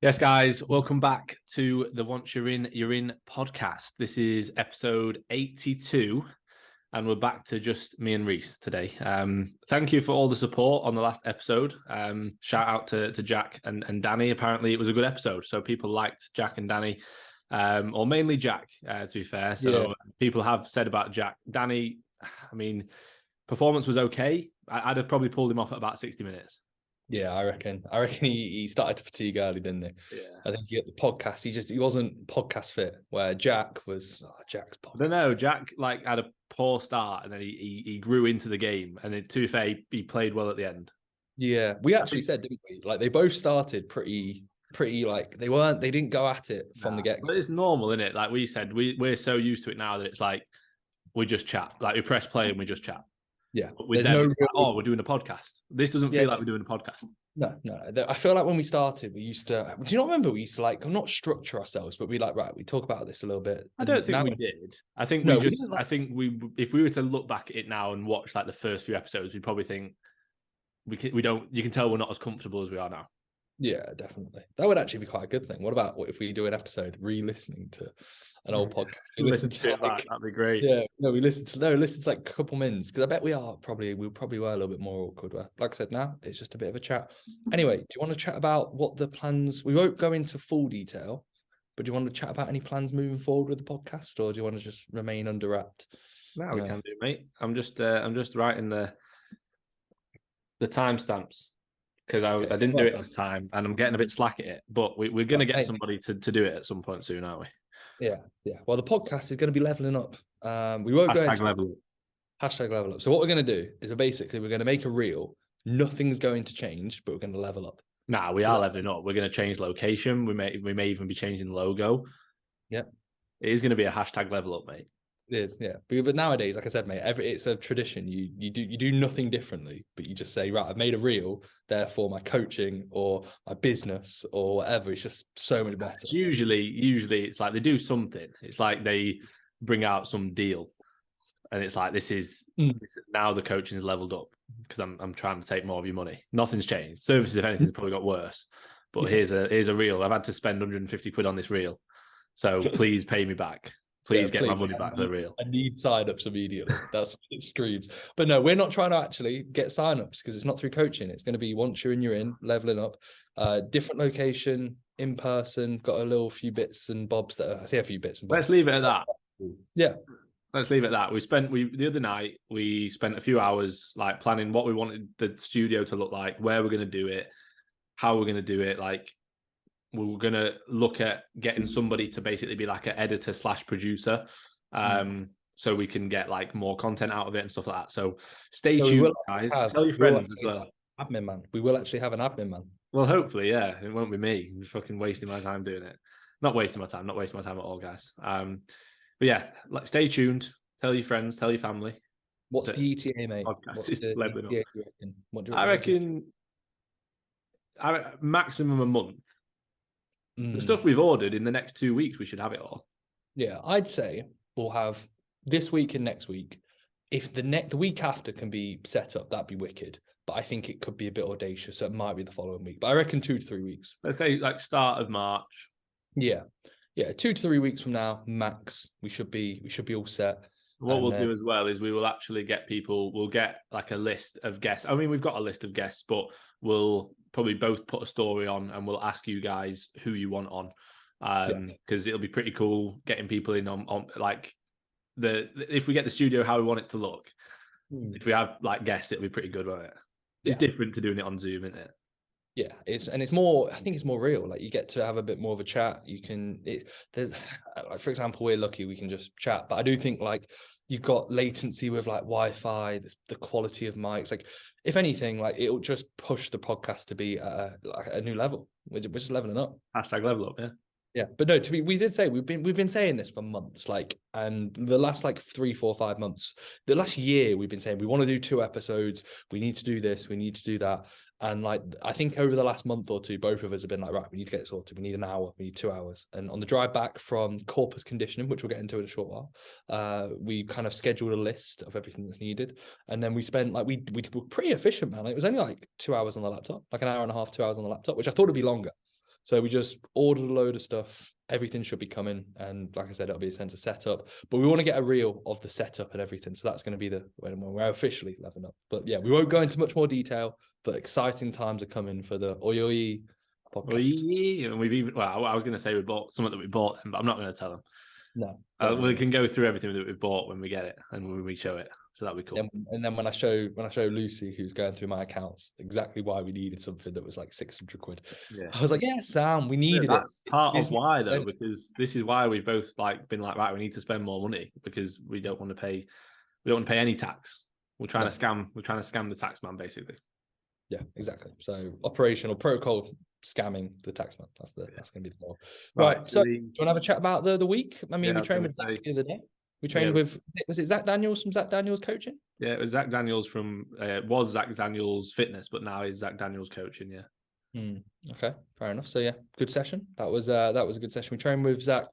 Yes, guys, welcome back to the Once You're In podcast. This is episode 82, and we're back to just me and Reece today. Thank you for all the support on the last episode. Shout out to Jack and Danny. Apparently, it was a good episode, so people liked Jack and Danny, or mainly Jack, to be fair. So people have said about Jack. Danny, I mean, performance was okay. I'd have probably pulled him off at about 60 minutes. Yeah, I reckon he started to fatigue early, didn't he? Yeah. I think at the podcast, he wasn't podcast fit, where Jack was. Jack's podcast. I don't know. Jack had a poor start, and then he grew into the game, and then, to be fair, he played well at the end. Yeah, we actually said, didn't we? Like, they both started pretty like they didn't go at it from the get-go. But it's normal, isn't it? Like we said, we're so used to it now that it's like we just chat. Like we press play and we just chat. Yeah, There's no we're doing a podcast. This doesn't feel like we're doing a podcast. No. I feel like when we started, we used to. Do you not remember? We used to not structure ourselves, but we we talk about this a little bit. I don't think we did. I think I think if we were to look back at it now and watch the first few episodes, we'd probably think we don't. You can tell we're not as comfortable as we are now. Yeah, definitely. That would actually be quite a good thing. What about if we do an episode re-listening to an old podcast? Listen to it, that'd be great. Yeah, no, listen to like a couple minutes, because I bet we probably were a little bit more awkward. Like I said, now it's just a bit of a chat. Anyway, do you want to chat about what the plans? We won't go into full detail, but do you want to chat about any plans moving forward with the podcast, or do you want to just remain under wrapped? No, we can do, mate. I'm just writing the timestamps, because I didn't do it last time, and I'm getting a bit slack at it. But we're going to get somebody to do it at some point soon, aren't we? Yeah. Well, the podcast is going to be leveling up. We won't go into level up. Hashtag level up. So what we're going to do is we're going to make a reel. Nothing's going to change, but we're going to level up. Nah, we are leveling up. We're going to change location. We may even be changing the logo. Yeah. It is going to be a hashtag level up, mate. It is, yeah. But nowadays, like I said, mate, it's a tradition. You do nothing differently, but you just say, right, I've made a reel, therefore my coaching or my business or whatever, it's just so much better. It's usually it's like they do something. It's like they bring out some deal, and it's like this is now the coaching is leveled up because I'm trying to take more of your money. Nothing's changed. Services, if anything, probably got worse. But here's a reel. I've had to spend 150 quid on this reel, so please pay me back. Please get my money back for the real. I need sign-ups immediately. That's what it screams. But no, we're not trying to actually get sign-ups, because it's not through coaching. It's going to be once you're in, leveling up. Different location, in person, got a little few bits and bobs I say a few bits and bobs. Let's leave it at that. Yeah. Let's leave it at that. The other night, we spent a few hours planning what we wanted the studio to look like, where we're going to do it, how we're going to do it, we were going to look at getting somebody to basically be like an editor / producer, so we can get more content out of it and stuff like that. So stay tuned, guys. Tell your friends as well. Admin man. We will actually have an admin man. Well, hopefully, yeah. It won't be me. I'm fucking wasting my time doing it. Not wasting my time at all, guys. But yeah, stay tuned. Tell your friends. Tell your family. What's the ETA, mate? I reckon maximum a month. The stuff we've ordered in the next 2 weeks, we should have it all. Yeah, I'd say we'll have this week and next week. If the week after can be set up, that'd be wicked. But I think it could be a bit audacious, so it might be the following week. But I reckon 2 to 3 weeks. Let's say start of March. Yeah, 2 to 3 weeks from now, max. We should be all set. What we'll do as well is we will actually get people. We'll get a list of guests. I mean, we've got a list of guests, but we'll probably both put a story on, and we'll ask you guys who you want on, because it'll be pretty cool getting people in on if we get the studio how we want it to look. If we have guests, it'll be pretty good, won't it? It's different to doing it on Zoom, isn't it? Yeah, it's more. I think it's more real. You get to have a bit more of a chat. You can. There's for example, we're lucky we can just chat, but I do think you've got latency with Wi-Fi, the quality of mics. If anything, it'll just push the podcast to be at a new level. We're just leveling up. Hashtag level up, yeah. Yeah, but no, we did say we've been saying this for months, and the last 3, 4, 5 months, the last year we've been saying we want to do 2 episodes, we need to do this, we need to do that, and I think over the last month or two, both of us have been right, we need to get it sorted, we need an hour, we need 2 hours, and on the drive back from Corpus conditioning, which we'll get into in a short while, we kind of scheduled a list of everything that's needed, and then we spent we were pretty efficient, man. It was only 2 hours on the laptop, an hour and a half, 2 hours on the laptop, which I thought would be longer. So we just ordered a load of stuff. Everything should be coming, and like I said, it'll be a sense of setup. But we want to get a reel of the setup and everything. So that's going to be when we're officially leveling up. But yeah, we won't go into much more detail. But exciting times are coming for the OYIYI podcast. And we've even, well, I was going to say we bought something that we bought them, but I'm not going to tell them. No, we can go through everything that we've bought when we get it and when we show it. So that'd be cool. And then when I show Lucy, who's going through my accounts, exactly why we needed something that was like 600 quid. Yeah. I was like, yeah, Sam, we needed that's it. Part of why though, because this is why we've both like been like, right, we need to spend more money because we don't want to pay any tax. We're trying to scam the tax man basically. Yeah, exactly. So operational protocol scamming the taxman. That's going to be the more. Right. So do you want to have a chat about the week? I mean, we trained with Zack the other day. We trained with, was it Zack Daniels from Zack Daniels Coaching? Yeah, it was Zack Daniels from, was Zack Daniels Fitness, but now is Zack Daniels Coaching, yeah. Okay, fair enough. So yeah, good session. That was a good session. We trained with Zack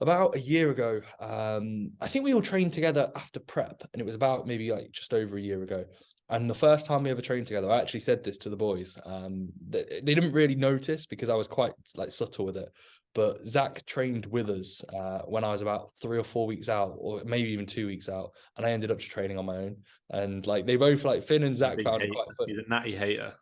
about a year ago. I think we all trained together after prep, and it was about maybe like just over a year ago. And the first time we ever trained together, I actually said this to the boys. They didn't really notice because I was quite like subtle with it. But Zack trained with us when I was about 3 or 4 weeks out, or maybe even 2 weeks out, and I ended up just training on my own. And like they both, like Finn and Zack, found it quite fun. He's a natty hater.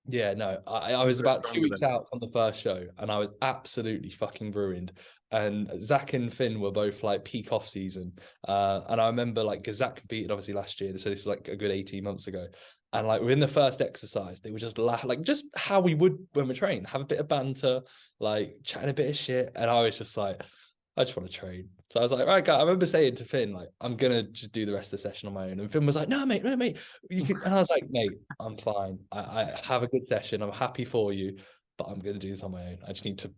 Yeah, no, I was about 2 weeks out from the first show, and I was absolutely fucking ruined. And Zack and Finn were both like peak off season. And I remember like, because Zack competed obviously last year, so this was like a good 18 months ago. And like within the first exercise, they would just laugh, like just how we would when we train, have a bit of banter, like chatting a bit of shit. And I was just like, I just want to train. So I was like, right, guys, I remember saying to Finn, like, I'm going to just do the rest of the session on my own. And Finn was like, no, mate. You can. And I was like, mate, I'm fine. I have a good session. I'm happy for you, but I'm going to do this on my own. I just need to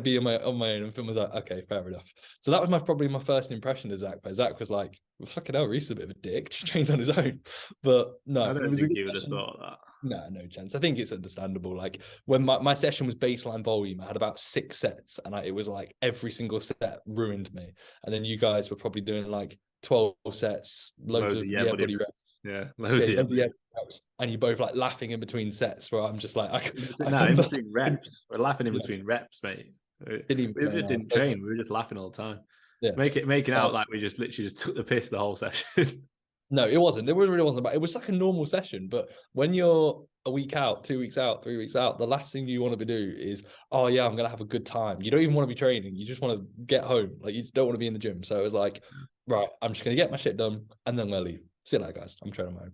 be on my own. And Finn was like, okay, fair enough. So that was probably my first impression of Zack. But Zack was like, well, fucking hell, Reece is a bit of a dick. She trains on his own. But no, I don't think he would have thought that. No chance. I think it's understandable. Like when my session was baseline volume, I had about 6 sets, and it was like every single set ruined me. And then you guys were probably doing like 12 sets, loads of body reps. Yeah, loads of reps. And you both like laughing in between sets, where I'm just like, in between reps. We're laughing in between reps, mate. We just didn't train. We were just laughing all the time. Yeah, making out like we just literally just took the piss the whole session. No, it wasn't. It really wasn't. But it was like a normal session. But when you're a week out, 2 weeks out, 3 weeks out, the last thing you want to do is, oh yeah, I'm gonna have a good time. You don't even want to be training. You just want to get home. Like you don't want to be in the gym. So it was like, right, I'm just gonna get my shit done, and then we'll leave. See you later, guys. I'm training my own.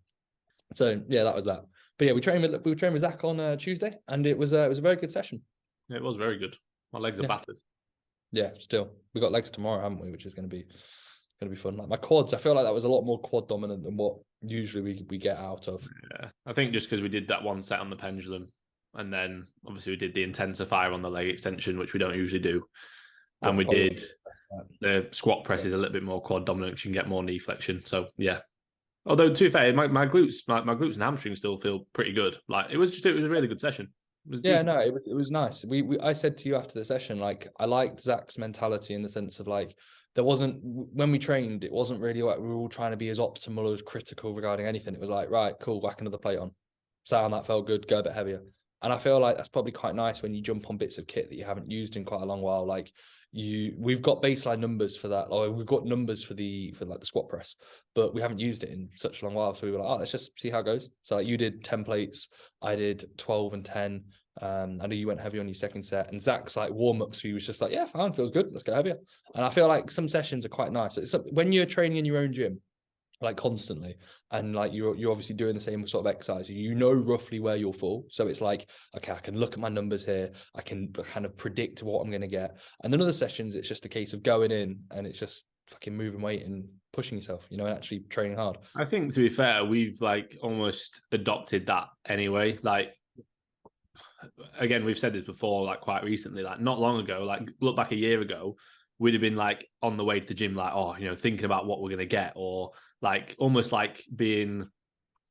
So yeah, that was that. But yeah, we trained with Zack on Tuesday, and it was a very good session. Yeah, it was very good. My legs are battered. Yeah, still. We got legs tomorrow, haven't we? Which is gonna be fun. Like my quads, I feel like that was a lot more quad dominant than what usually we get out of. Yeah, I think just because we did that one set on the pendulum, and then obviously we did the intensifier on the leg extension, which we don't usually do, and we did the squat press is a little bit more quad dominant. You can get more knee flexion. So yeah. Although to be fair, my glutes and hamstrings still feel pretty good. Like it was a really good session. It was nice. I said to you after the session, like I liked Zack's mentality in the sense of like there wasn't, when we trained, it wasn't really like we were all trying to be as optimal, as critical regarding anything. It was like, right, cool, whack another plate on. Sound, that felt good, go a bit heavier. And I feel like that's probably quite nice when you jump on bits of kit that you haven't used in quite a long while. Like we've got baseline numbers for that, or we've got numbers for like the squat press, but we haven't used it in such a long while. So we were like, oh, let's just see how it goes. So like you did 10 plates, I did 12 and 10. I know you went heavy on your second set, and Zack's like warm-ups, he was just like, yeah, fine, feels good, let's go heavier. And I feel like some sessions are quite nice. It's when you're training in your own gym, like constantly, and like you're obviously doing the same sort of exercise, you know roughly where you'll fall. So it's like, okay, I can look at my numbers here, I can kind of predict what I'm going to get. And then other sessions, it's just a case of going in and it's just fucking moving weight and pushing yourself, and actually training hard. I think, to be fair, we've like almost adopted that anyway. Like, again, we've said this before, like quite recently, like not long ago, like look back a year ago, we'd have been like on the way to the gym, like, oh, thinking about what we're going to get, or like almost like being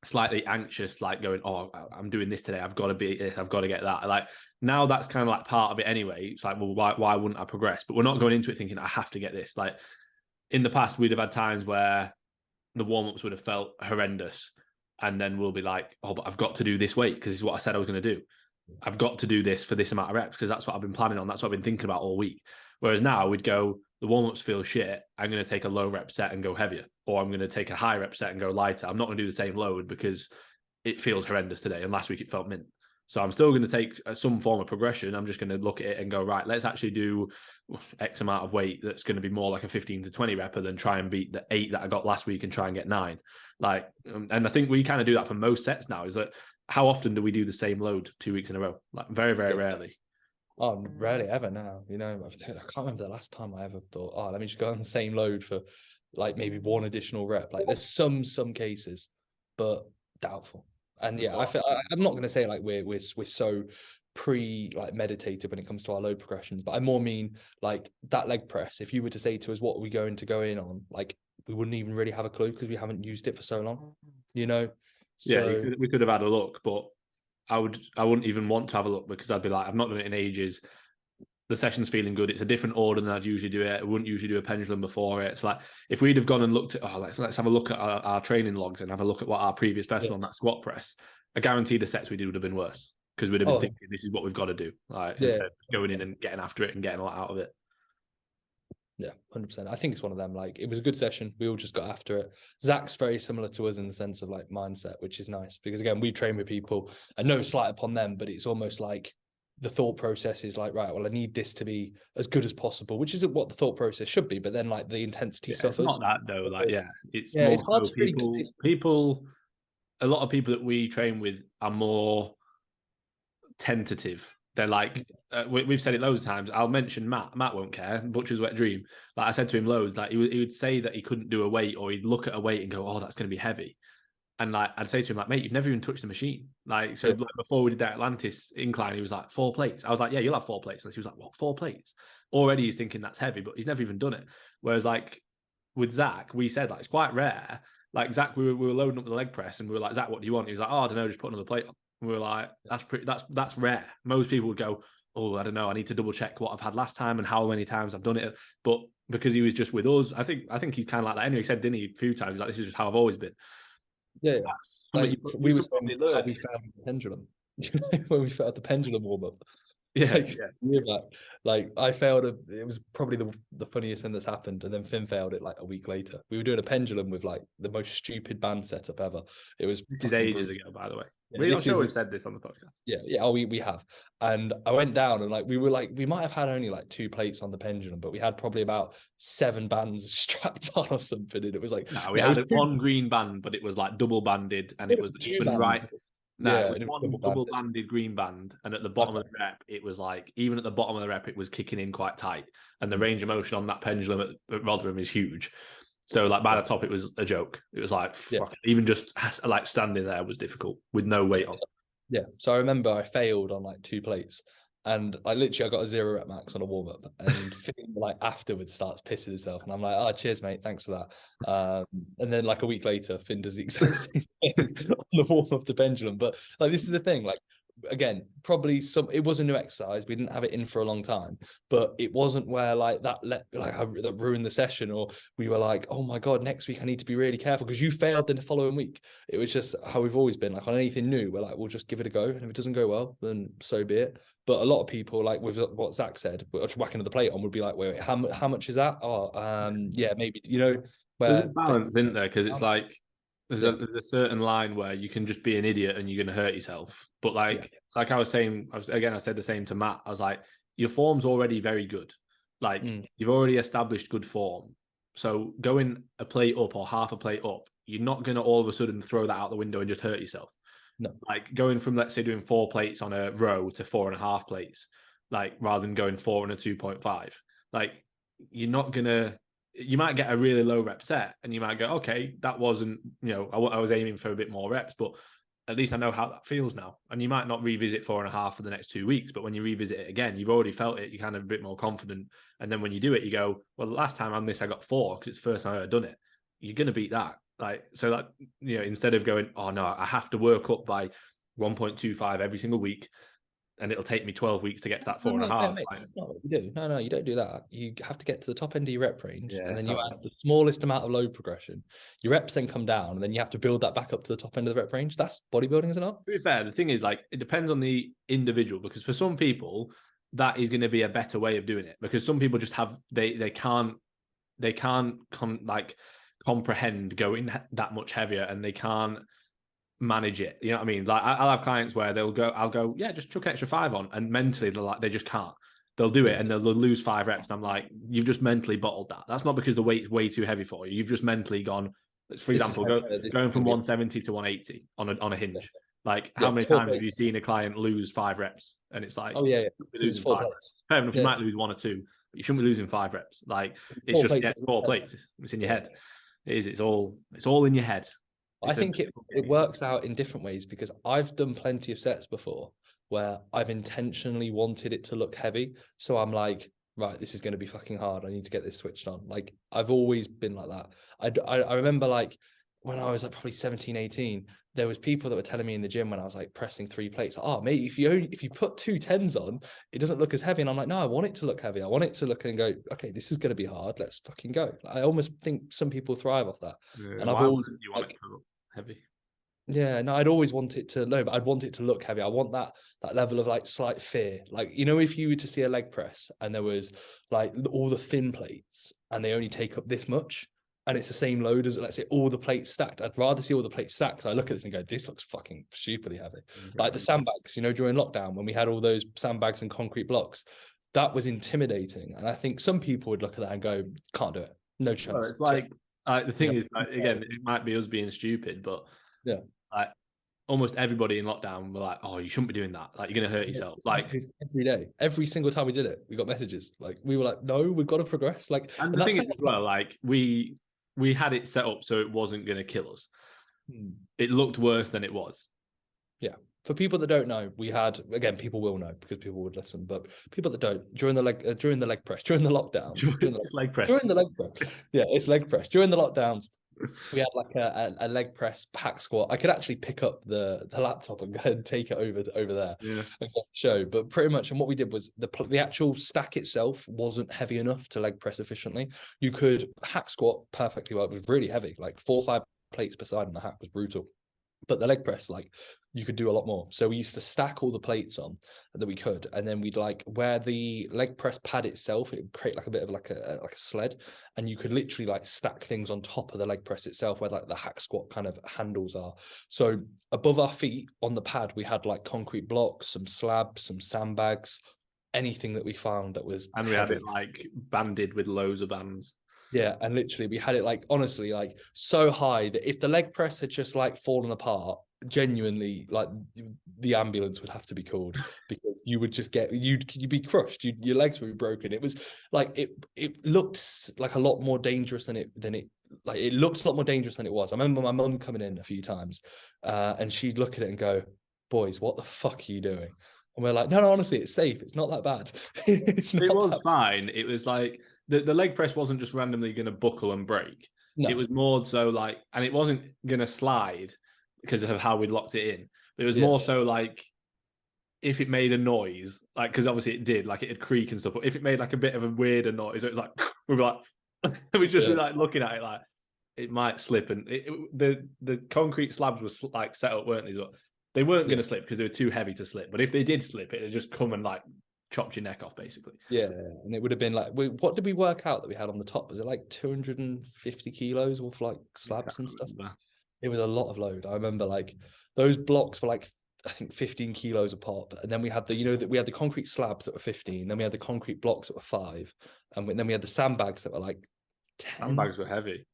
slightly anxious, like going, oh, I'm doing this today, I've got to be this, I've got to get that. Like now that's kind of like part of it anyway. It's like, well, why wouldn't I progress? But we're not going into it thinking I have to get this. Like in the past, we'd have had times where the warm-ups would have felt horrendous, and then we'll be like, oh, but I've got to do this weight because this is what I said I was going to do. I've got to do this for this amount of reps because that's what I've been planning on. That's what I've been thinking about all week. Whereas now we'd go, the warm-ups feel shit. I'm going to take a low rep set and go heavier, or I'm going to take a high rep set and go lighter. I'm not going to do the same load because it feels horrendous today. And last week it felt mint. So I'm still going to take some form of progression. I'm just going to look at it and go, right, let's actually do X amount of weight that's going to be more like a 15 to 20 repper than try and beat the 8 that I got last week and try and get 9. Like, and I think we kind of do that for most sets now, is that how often do we do the same load 2 weeks in a row? Like very, very rarely. Oh, rarely ever now. You know, I can't remember the last time I ever thought, oh, let me just go on the same load for like maybe one additional rep. Like there's some cases, but doubtful. And yeah, I'm not going to say like we're so meditated when it comes to our load progressions, but I more mean like that leg press. If you were to say to us, what are we going to go in on? Like we wouldn't even really have a clue because we haven't used it for so long, you know? So, yeah, we could have had a look, but I wouldn't even want to have a look because I'd be like, I've not done it in ages. The session's feeling good. It's a different order than I'd usually do it. I wouldn't usually do a pendulum before it. It's like if we'd have gone and looked at, let's have a look at our training logs and have a look at what our previous best on that squat press. I guarantee the sets we did would have been worse because we'd have been thinking this is what we've got to do. Like instead of going in and getting after it and getting a lot out of it. Yeah, 100%. I think it's one of them. Like it was a good session. We all just got after it. Zach's very similar to us in the sense of like mindset, which is nice because again, we train with people and no slight upon them, but it's almost like the thought process is like, right, well, I need this to be as good as possible, which isn't what the thought process should be. But then like the intensity suffers. It's not that though. Like, it's it's hard to people. A lot of people that we train with are more tentative. They're like, we've said it loads of times. I'll mention Matt. Matt won't care. Butcher's wet dream. Like I said to him loads. Like he would say that he couldn't do a weight, or he'd look at a weight and go, "Oh, that's going to be heavy." And like I'd say to him, like, "Mate, you've never even touched the machine." Like so, like, before we did that Atlantis incline, he was like, 4 plates. I was like, "Yeah, you'll have 4 plates." And she was like, "What? 4 plates?" Already he's thinking that's heavy, but he's never even done it. Whereas like with Zack, we said like it's quite rare. Like Zack, we were loading up the leg press, and we were like, "Zack, what do you want?" He was like, "Oh, I don't know, just put another plate on." And we were like, "That's rare." Most people would go, "Oh, I don't know, I need to double check what I've had last time and how many times I've done it." But because he was just with us, I think he's kind of like that. Anyway, he said, didn't he, a few times, like, this is just how I've always been. Yeah. Like, we were saying how we found the pendulum. When we found the pendulum warm up. Like I failed it was probably the funniest thing that's happened, and then Finn failed it like a week later. We were doing a pendulum with like the most stupid band setup ever. It was ages ago, by the way. We're not sure we've said this on the podcast. Yeah, we have. And I went down and like we might have had only like 2 plates on the pendulum, but we had probably about 7 bands strapped on or something. And it was like we had one green band, but it was like double banded, and it was even right. No, it was one double banded green band, and at the bottom of the rep, it was like, even at the bottom of the rep, it was kicking in quite tight. And the range of motion on that pendulum at Rotherham is huge. So like by the top, it was a joke. It was like, even just like standing there was difficult with no weight on. Yeah. So I remember I failed on like 2 plates. And I got a 0 rep max on a warm up, and Finn like afterwards starts pissing himself, and I'm like, "Oh, cheers, mate, thanks for that." And then like a week later, Finn does the exact same thing on the warm up the pendulum. But like this is the thing, like again, probably it was a new exercise. We didn't have it in for a long time, but it wasn't where like that ruined the session, or we were like, "Oh my god, next week I need to be really careful," because you failed in the following week. It was just how we've always been. Like on anything new, we're like, we'll just give it a go, and if it doesn't go well, then so be it. But a lot of people, like with what Zack said, just whacking the plate on, would be like, wait, how much is that? Oh, yeah, maybe, you know. There's a balance, isn't there? Because it's like there's a certain line where you can just be an idiot and you're going to hurt yourself. But like I was saying, I said the same to Matt. I was like, your form's already very good. Like you've already established good form. So going a plate up or half a plate up, you're not going to all of a sudden throw that out the window and just hurt yourself. No, like going from, let's say, doing 4 plates on a row to 4.5 plates, like rather than going 4 and a 2.5, like you're not gonna. You might get a really low rep set, and you might go, okay, that wasn't, I was aiming for a bit more reps, but at least I know how that feels now. And you might not revisit 4.5 for the next 2 weeks, but when you revisit it again, you've already felt it. You're kind of a bit more confident, and then when you do it, you go, well, last time on this I got 4 because it's the first time I've ever done it. You're gonna beat that. Like, so that, instead of going, oh no, I have to work up by 1.25 every single week, and it'll take me 12 weeks to get to that four No, and a half. mate, Like, that's not what you do. No, you don't do that. You have to get to the top end of your rep range, yeah, and then so you add the smallest amount of load progression. Your reps then come down, and then you have to build that back up to the top end of the rep range. That's bodybuilding, is it not? to be fair, the thing is, like, it depends on the individual, because for some people that is going to be a better way of doing it, because some people just have they can't comprehend going that much heavier, and they can't manage it. You know what I mean? Like, I'll have clients where I'll go, yeah, just chuck an extra 5 on, and mentally they're like, they just can't. They'll do it and they'll lose 5 reps. And I'm like, you've just mentally bottled that. That's not because the weight's way too heavy for you. You've just mentally gone, for example, going from 170 to 180 on a hinge. Like, how many times have you seen a client lose 5 reps? And it's like, oh yeah, losing 5 reps. Fair enough, you might lose 1 or 2, but you shouldn't be losing 5 reps. Like, it's just 4 plates. It's in your head. It is. It's all in your head. I think it works out in different ways, because I've done plenty of sets before where I've intentionally wanted it to look heavy. So I'm like, right, this is going to be fucking hard. I need to get this switched on. Like, I've always been like that. I remember, like, when I was like probably 17, 18, there was people that were telling me in the gym when I was like pressing 3 plates, like, oh mate, if you put 2 10s on, it doesn't look as heavy. And I'm like, no, I want it to look heavy. I want it to look and go, okay, this is going to be hard. Let's fucking go. I almost think some people thrive off that. Yeah, and I've always, you want it to look heavy. Yeah, no, I'd always want it to but I'd want it to look heavy. I want that level of like slight fear. Like, you know, if you were to see a leg press and there was like all the thin plates and they only take up this much, and it's the same load as, let's say, all the plates stacked, I'd rather see all the plates stacked. So I look at this and go, this looks fucking stupidly heavy. Mm-hmm. Like the sandbags, you know, during lockdown when we had all those sandbags and concrete blocks, that was intimidating. And I think some people would look at that and go, can't do it. No chance. Well, it's like, the thing is, like, again, it might be us being stupid, but yeah, like, almost everybody in lockdown were like, oh, you shouldn't be doing that. Like, you're going to hurt yourself. Like, every day, every single time we did it, we got messages. Like, we were like, no, we've got to progress. Like, and the thing is as well, like, we had it set up so it wasn't going to kill us. It looked worse than it was. Yeah. For people that don't know, we had, again, people will know because people would listen, but people that don't, during the leg press, during the lockdowns, it's leg press. During the leg press. Yeah, it's leg press. During the lockdowns, we had like a leg press pack squat. I could actually pick up the laptop and go and take it over there and show. But pretty much, and what we did was the actual stack itself wasn't heavy enough to leg press efficiently. You could hack squat perfectly well. It was really heavy, like 4 or 5 plates per side, and the hack was brutal. But the leg press, like, you could do a lot more. So we used to stack all the plates on that we could, and then we'd like where the leg press pad itself, it would create like a bit of like a sled, and you could literally like stack things on top of the leg press itself, where like the hack squat kind of handles are. So above our feet on the pad, we had like concrete blocks, some slabs, some sandbags, anything that we found that was and we had it like banded with loads of bands. Yeah, and literally we had it like, honestly, like so high that if the leg press had just like fallen apart, genuinely, like the ambulance would have to be called, because you would just you'd be crushed, your legs would be broken. It was like it looked like a lot more dangerous than it looked a lot more dangerous than it was. I remember my mum coming in a few times, and she'd look at it and go, "Boys, what the fuck are you doing?" And we're like, "No, honestly, it's safe. It's not that bad." It was fine. It was like the leg press wasn't just randomly going to buckle and break. No. It was more so like, and it wasn't going to slide because of how we'd locked it in. It was more so like, if it made a noise, like, because obviously it did, like it'd creak and stuff, but if it made like a bit of a weirder noise, it was like, we were like, we just were like looking at it like, it might slip. And the concrete slabs was like set up, weren't they? But they weren't going to slip because they were too heavy to slip. But if they did slip, it'd just come and like chopped your neck off, basically. Yeah, and it would have been like, what did we work out that we had on the top? Was it like 250 kilos of like slabs and stuff? It was a lot of load. I remember like those blocks were like, I think 15 kilos a pop, and then we had we had the concrete slabs that were 15, then we had the concrete blocks that were 5, and then we had the sandbags that were like 10. Sandbags were heavy.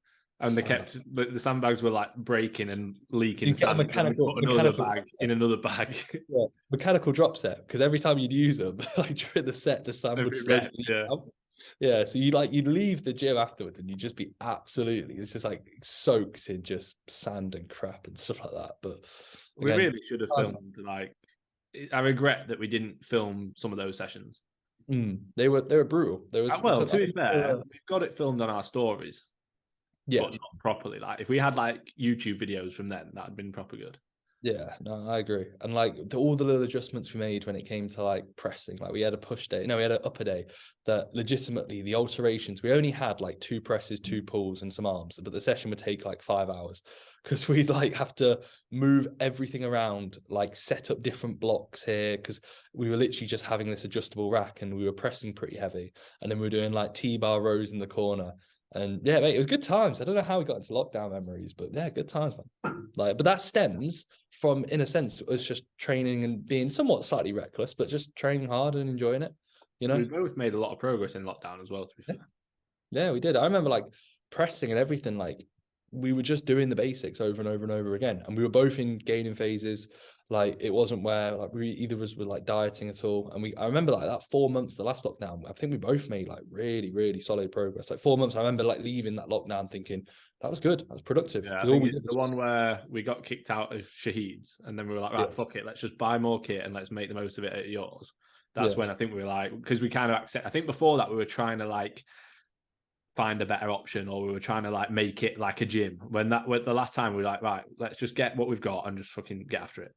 And the sandbags were like breaking and leaking. You get a mechanical bag in another bag. Yeah, mechanical drop set, because every time you'd use them, like during the set, the sand would slowly leak out. Yeah, so you'd leave the gym afterwards and you'd just be it's just like soaked in just sand and crap and stuff like that. But again, we really should have filmed. Like, I regret that we didn't film some of those sessions. They were brutal. There was to be fair, we've got it filmed on our stories. Yeah, but not properly. Like, if we had like YouTube videos from then, that'd been proper good. Yeah, no, I agree. And like all the little adjustments we made when it came to like pressing, like we had a push day, no, we had an upper day that legitimately the alterations, we only had like 2 presses, 2 pulls, and some arms, but the session would take like 5 hours because we'd like have to move everything around, like set up different blocks here because we were literally just having this adjustable rack and we were pressing pretty heavy. And then we were doing like T-bar rows in the corner. And yeah, mate, it was good times. I don't know how we got into lockdown memories, but yeah, good times, man. Like, but that stems from, in a sense, us just training and being somewhat slightly reckless, but just training hard and enjoying it. You know? We both made a lot of progress in lockdown as well, to be fair. Yeah, we did. I remember like pressing and everything. Like we were just doing the basics over and over and over again, and we were both in gaining phases. Like it wasn't where like we either of us were like dieting at all. And I remember like that 4 months, the last lockdown, I think we both made like really, really solid progress. Like 4 months, I remember like leaving that lockdown thinking that was good, that was productive. Yeah, I Because all think we it's did the was, one where we got kicked out of Shahid's, and then we were like, right, yeah, fuck it, let's just buy more kit and let's make the most of it at yours. That's yeah, when I think we were like, because we kind of accept. I think before that we were trying to like find a better option, or we were trying to like make it like a gym. When the last time we were like, right, let's just get what we've got and just fucking get after it.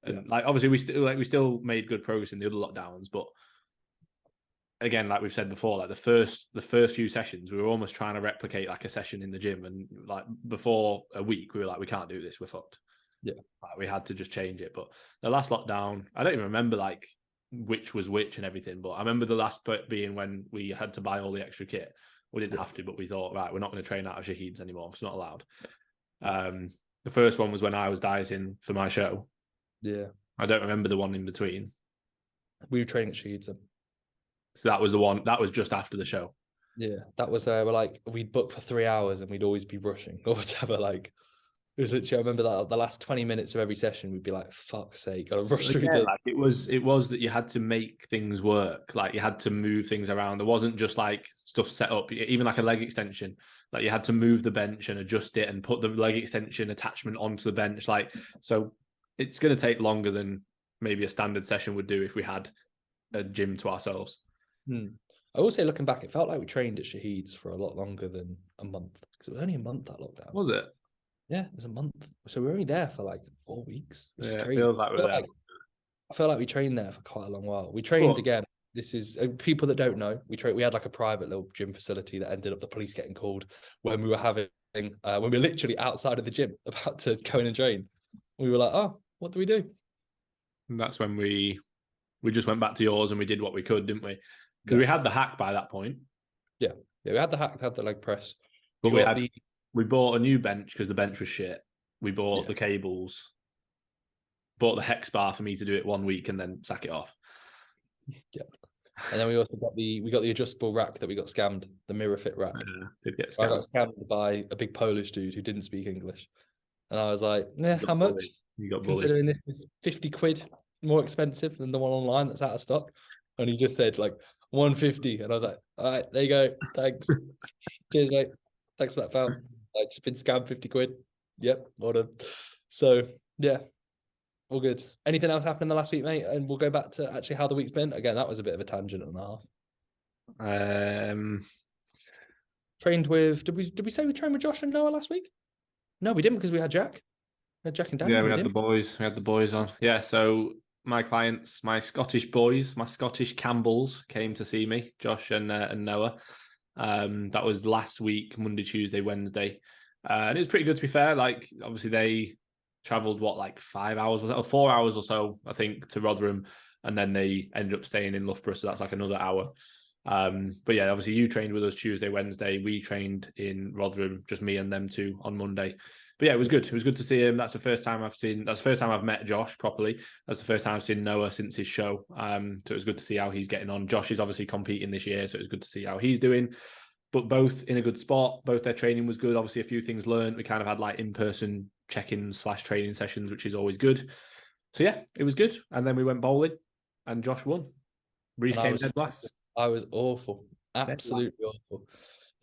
And yeah, like obviously we still made good progress in the other lockdowns, but again, like we've said before, like the first few sessions, we were almost trying to replicate like a session in the gym, and like before a week, we were like, we can't do this, we're fucked. yeah. Like, we had to just change it. But the last lockdown, I don't even remember like which was which and everything, but I remember the last bit being when we had to buy all the extra kit. We didn't have to, but we thought, right, we're not going to train out of Shahid's anymore. It's not allowed. The first one was when I was dieting for my show. Yeah. I don't remember the one in between. We were training at Sheeds. So that was the one that was just after the show. Yeah, that was we're like we'd book for 3 hours and we'd always be rushing or whatever. Like it was literally, I remember that the last 20 minutes of every session we'd be like, fuck's sake, gotta rush through Yeah, the like it was that you had to make things work. Like you had to move things around. There wasn't just like stuff set up, even like a leg extension. Like you had to move the bench and adjust it and put the leg extension attachment onto the bench. Like, so it's going to take longer than maybe a standard session would do if we had a gym to ourselves. I will say, looking back, it felt like we trained at Shahid's for a lot longer than a month because it was only a month that lockdown. Was it? Yeah, it was a month. So we were only there for like 4 weeks. It's Yeah, crazy. it feels like we're there. I feel like we trained there for quite a long while. We trained again. This is people that don't know. We had like a private little gym facility that ended up the police getting called when we were when we were literally outside of the gym about to go in and train. We were like, oh, what do we do? And that's when we just went back to yours and we did what we could, didn't we? Because we had the hack by that point. Yeah, we had the hack, had the leg press, but we bought a new bench because the bench was shit. We bought the cables, bought the hex bar for me to do it 1 week and then sack it off. Yeah, and then we also got the adjustable rack that we got scammed, the mirror fit rack. Yeah, did get I scammed. got scammed by a big Polish dude who didn't speak English, and I was like, "Yeah, how much?" You got considering this is 50 quid more expensive than the one online that's out of stock, and he just said like 150, and I was like, all right, there you go, thanks. Cheers, mate, thanks for that, pal. Like, just been scammed 50 quid. Yep, order. So yeah, all good. Anything else happened in the last week, mate? And we'll go back to actually how the week's been. Again, that was a bit of a tangent and a half. Trained with, did we say we trained with Josh and Noah last week? No, we didn't, because we had Jack. We had Jack and Dan. Yeah, we had the boys. We had the boys on. Yeah, so my clients, my Scottish boys, my Scottish Campbells came to see me, Josh and Noah. That was last week, Monday, Tuesday, Wednesday. And it was pretty good, to be fair. Like, obviously, they travelled, like 5 hours or 4 hours or so, I think, to Rotherham. And then they ended up staying in Loughborough, so that's like another hour. But yeah, obviously you trained with us Tuesday, Wednesday. We trained in Rotherham, just me and them two on Monday. But yeah, it was good. It was good to see him. That's the first time I've met Josh properly. That's the first time I've seen Noah since his show. So it was good to see how he's getting on. Josh is obviously competing this year, so it was good to see how he's doing. But both in a good spot. Both their training was good. Obviously, a few things learned. We kind of had like in-person check-ins / training sessions, which is always good. So yeah, it was good. And then we went bowling, and Josh won. Reece came dead last. I was awful, absolutely awful.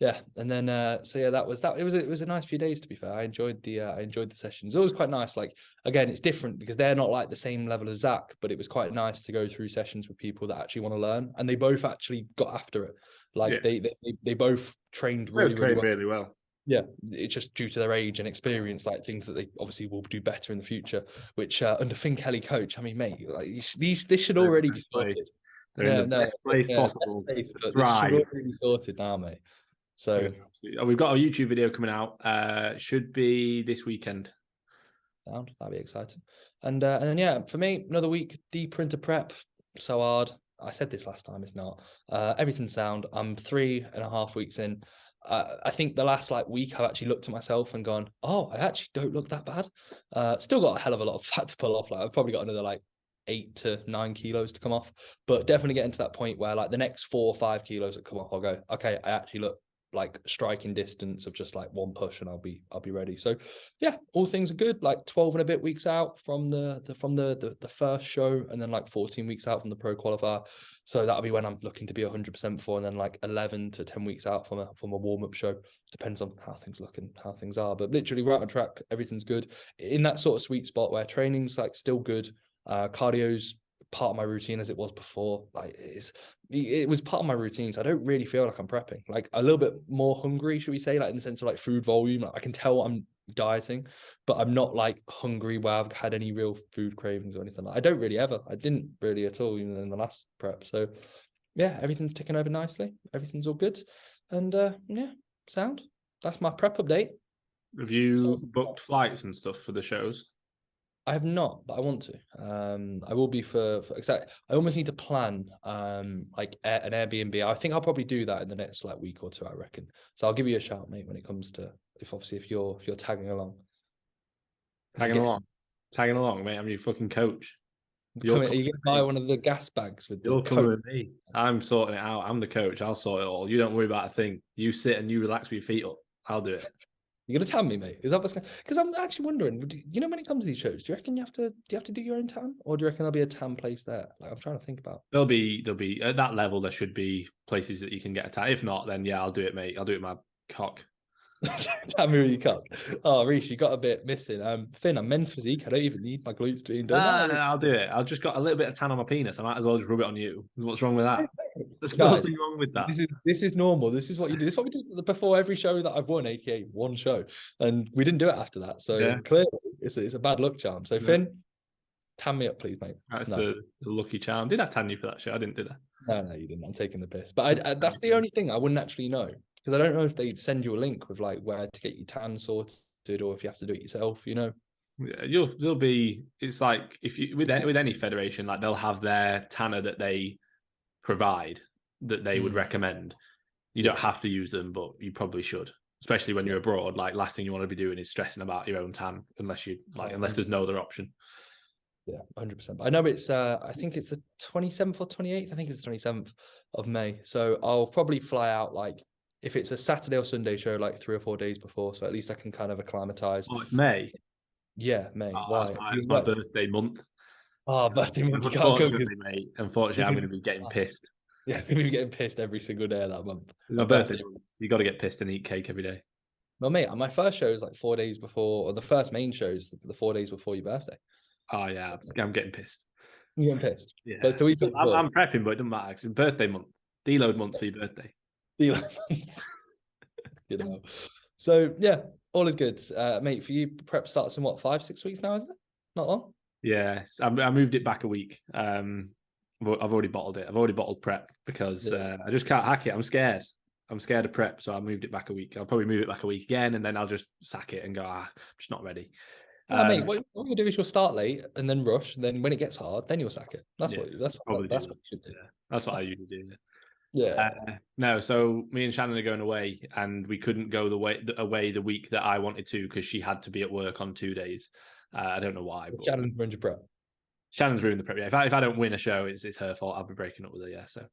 Yeah, and then so yeah, that was that. It was a nice few days, to be fair. I enjoyed the sessions. It was quite nice. Like, again, it's different because they're not like the same level as Zack, but it was quite nice to go through sessions with people that actually want to learn, and they both actually got after it. Like they both trained really well. Yeah, it's just due to their age and experience, like things that they obviously will do better in the future. Which under Finn Kelly coach, I mean, mate, like this should They're in already the be best sorted. place. They're in Yeah, the no, best place yeah, possible best place, to but this should thrive. already be sorted now, mate. So Oh, we've got a YouTube video coming out. Should be this weekend. that'd be exciting. And then yeah, for me, another week deeper into prep. So hard. I said this last time. It's not. Everything's sound. I'm 3.5 weeks in. I think the last like week I've actually looked at myself and gone, oh, I actually don't look that bad. Still got a hell of a lot of fat to pull off. Like I've probably got another like 8 to 9 kilos to come off, but definitely getting to that point where like the next 4 or 5 kilos that come off, I'll go, okay, I actually look like striking distance of just like one push and I'll be ready. So yeah, all things are good. Like 12 and a bit weeks out from the first show, and then like 14 weeks out from the pro qualifier. So that'll be when I'm looking to be 100% for, and then like 11 to 10 weeks out from a warm-up show. Depends on how things look and how things are, but literally right on track. Everything's good in that sort of sweet spot where training's like still good. Cardio's part of my routine as it was before. Like it was part of my routine, so I don't really feel like I'm prepping. Like a little bit more hungry, should we say, like in the sense of like food volume. Like I can tell I'm dieting, but I'm not like hungry where I've had any real food cravings or anything. I don't really ever. I didn't really at all, even in the last prep. So yeah, everything's ticking over nicely. Everything's all good, and yeah, sound. That's my prep update. Have you So booked flights and stuff for the shows? I have not, but I want to. I will be for exactly. I almost need to plan like an Airbnb. I think I'll probably do that in the next like week or two, I reckon. So I'll give you a shout, mate, when it comes to if you're tagging along. Tagging along, mate. I'm your fucking coach. You're Are coming you gonna with buy me. one of the gas bags with the You're coming coat? with me. I'm sorting it out. I'm the coach. I'll sort it all. You don't worry about a thing. You sit and you relax with your feet up. I'll do it. You're gonna tan me, mate? Is that what's going? Because I'm actually wondering. You know, when it comes to these shows, do you reckon you have to do your own tan, or do you reckon there'll be a tan place there? Like I'm trying to think about. There'll be at that level. There should be places that you can get a tan. If not, then yeah, I'll do it, mate. I'll do it with my cock. Tell me where you cut. Oh, Reece, you got a bit missing. Finn, I'm men's physique. I don't even need my glutes being done. I'll do it. I've just got a little bit of tan on my penis. I might as well just rub it on you. What's wrong with that? There's Guys, nothing wrong with that. this is normal. This is what you do. This is what we do before every show that I've won, aka one show, and we didn't do it after that. So Yeah. clearly, it's a bad luck charm. So Finn, tan me up, please, mate. That's No. the lucky charm. Did I tan you for that show? I didn't, did I? No, you didn't. I'm taking the piss. But that's the only thing I wouldn't actually know, because I don't know if they send you a link with like where to get your tan sorted, or if you have to do it yourself. You know. Yeah, you'll be. It's like if you with any federation, like they'll have their tanner that they provide that they would recommend. You don't have to use them, but you probably should, especially when you're abroad. Like last thing you want to be doing is stressing about your own tan, unless there's no other option. Yeah, 100%. I know it's I think it's the 27th or 28th. I think it's the 27th of May. So I'll probably fly out like if it's a Saturday or Sunday show, like 3 or 4 days before. So at least I can kind of acclimatize. Oh, it's May. Yeah, May. Why? It's my birthday month. Oh, birthday month. You can't go. Unfortunately, mate. Unfortunately, I'm going to be getting pissed. Yeah, I'm going to be getting pissed every single day of that month. My birthday month. You got to get pissed and eat cake every day. Well, mate, my first show is like 4 days before, or the first main show is the 4 days before your birthday. Oh yeah, so, I'm getting pissed. You're getting pissed. Yeah, but it's the week I'm prepping, but it doesn't matter. It's birthday month, deload month for your birthday. Deload month. You know. So yeah, all is good, mate. For you, prep starts in what 5-6 weeks now, isn't it? Not long. Yeah, I moved it back a week. I've already bottled it. I've already bottled prep because I just can't hack it. I'm scared. I'm scared of prep, so I moved it back a week. I'll probably move it back a week again, and then I'll just sack it and go. I'm just not ready. Mate, what you do is you'll start late and then rush, and then when it gets hard, then you'll sack it. That's what you should do. Yeah, that's what I usually do. Yeah. No, so me and Shannon are going away, and we couldn't go away the week that I wanted to because she had to be at work on 2 days. I don't know why. But Shannon's ruined your prep. Shannon's ruined the prep. Yeah, if I don't win a show, it's her fault. I'll be breaking up with her. Yeah. So,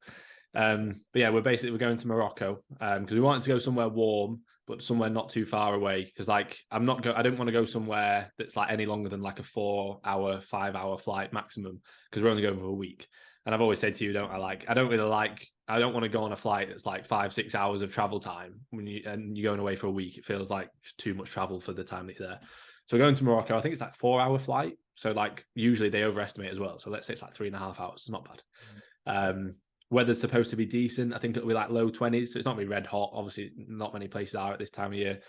but yeah, we're going to Morocco because we wanted to go somewhere warm, but somewhere not too far away. Because like I don't want to go somewhere that's like any longer than like a 4-hour, 5-hour flight maximum because we're only going for a week. And I've always said to you, I don't want to go on a flight that's like 5-6 hours of travel time when you're going away for a week. It feels like too much travel for the time that you're there. So we're going to Morocco. I think it's like 4-hour flight. So like usually they overestimate as well. So let's say it's like 3.5 hours. It's not bad. weather's supposed to be decent. I think it'll be like low 20s, so it's not gonna be red hot. Obviously, not many places are at this time of year,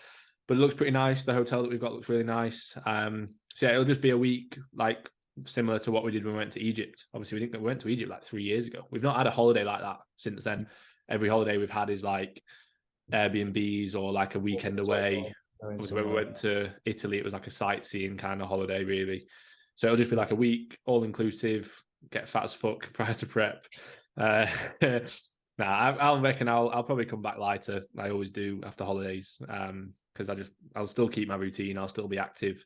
but it looks pretty nice. The hotel that we've got looks really nice. So yeah, it'll just be a week like similar to what we did when we went to Egypt. Obviously, we went to Egypt like 3 years ago. We've not had a holiday like that since then. Every holiday we've had is like Airbnbs or like a weekend away. Obviously, when we went to Italy, it was like a sightseeing kind of holiday, really. So it'll just be like a week, all inclusive, get fat as fuck prior to prep. I reckon I'll probably come back lighter. I always do after holidays, because I'll still keep my routine. I'll still be active.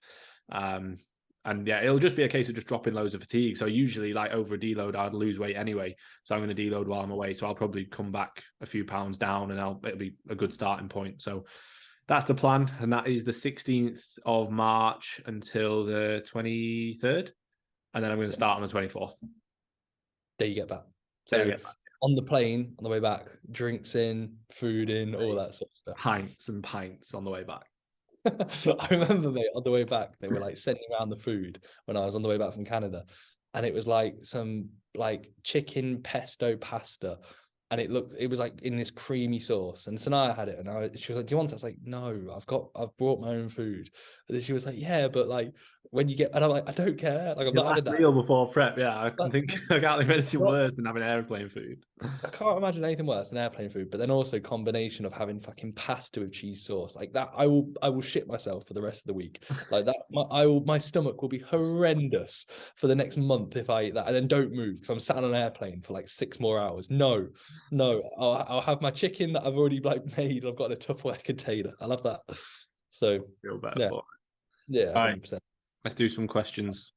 And yeah, it'll just be a case of just dropping loads of fatigue. So usually like over a deload, I'd lose weight anyway. So I'm going to deload while I'm away. So I'll probably come back a few pounds down and it'll be a good starting point. So that's the plan. And that is the 16th of March until the 23rd. And then I'm going to start on the 24th. There you get back. So on the plane, on the way back, drinks in, food in, all that sort of stuff. Pints and pints on the way back. I remember, mate, on the way back, they were like sending around the food when I was on the way back from Canada. And it was like some like chicken pesto pasta. And it was like in this creamy sauce. And Sanaya had it. And she was like, do you want it? I was like, no, I've brought my own food. And then she was like, yeah, but like when you get, and I'm like, I don't care. Like I'm not having that. Meal before prep, yeah. I can't think of anything worse than having airplane food. I can't imagine anything worse than airplane food, but then also combination of having fucking pasta with cheese sauce like that. I will shit myself for the rest of the week. Like that, my stomach will be horrendous for the next month if I eat that, and then don't move because I'm sat on an airplane for like 6 more hours. No, I'll have my chicken that I've already like made. I've got a Tupperware container. I love that. So feel better. Yeah. All right, let's do some questions.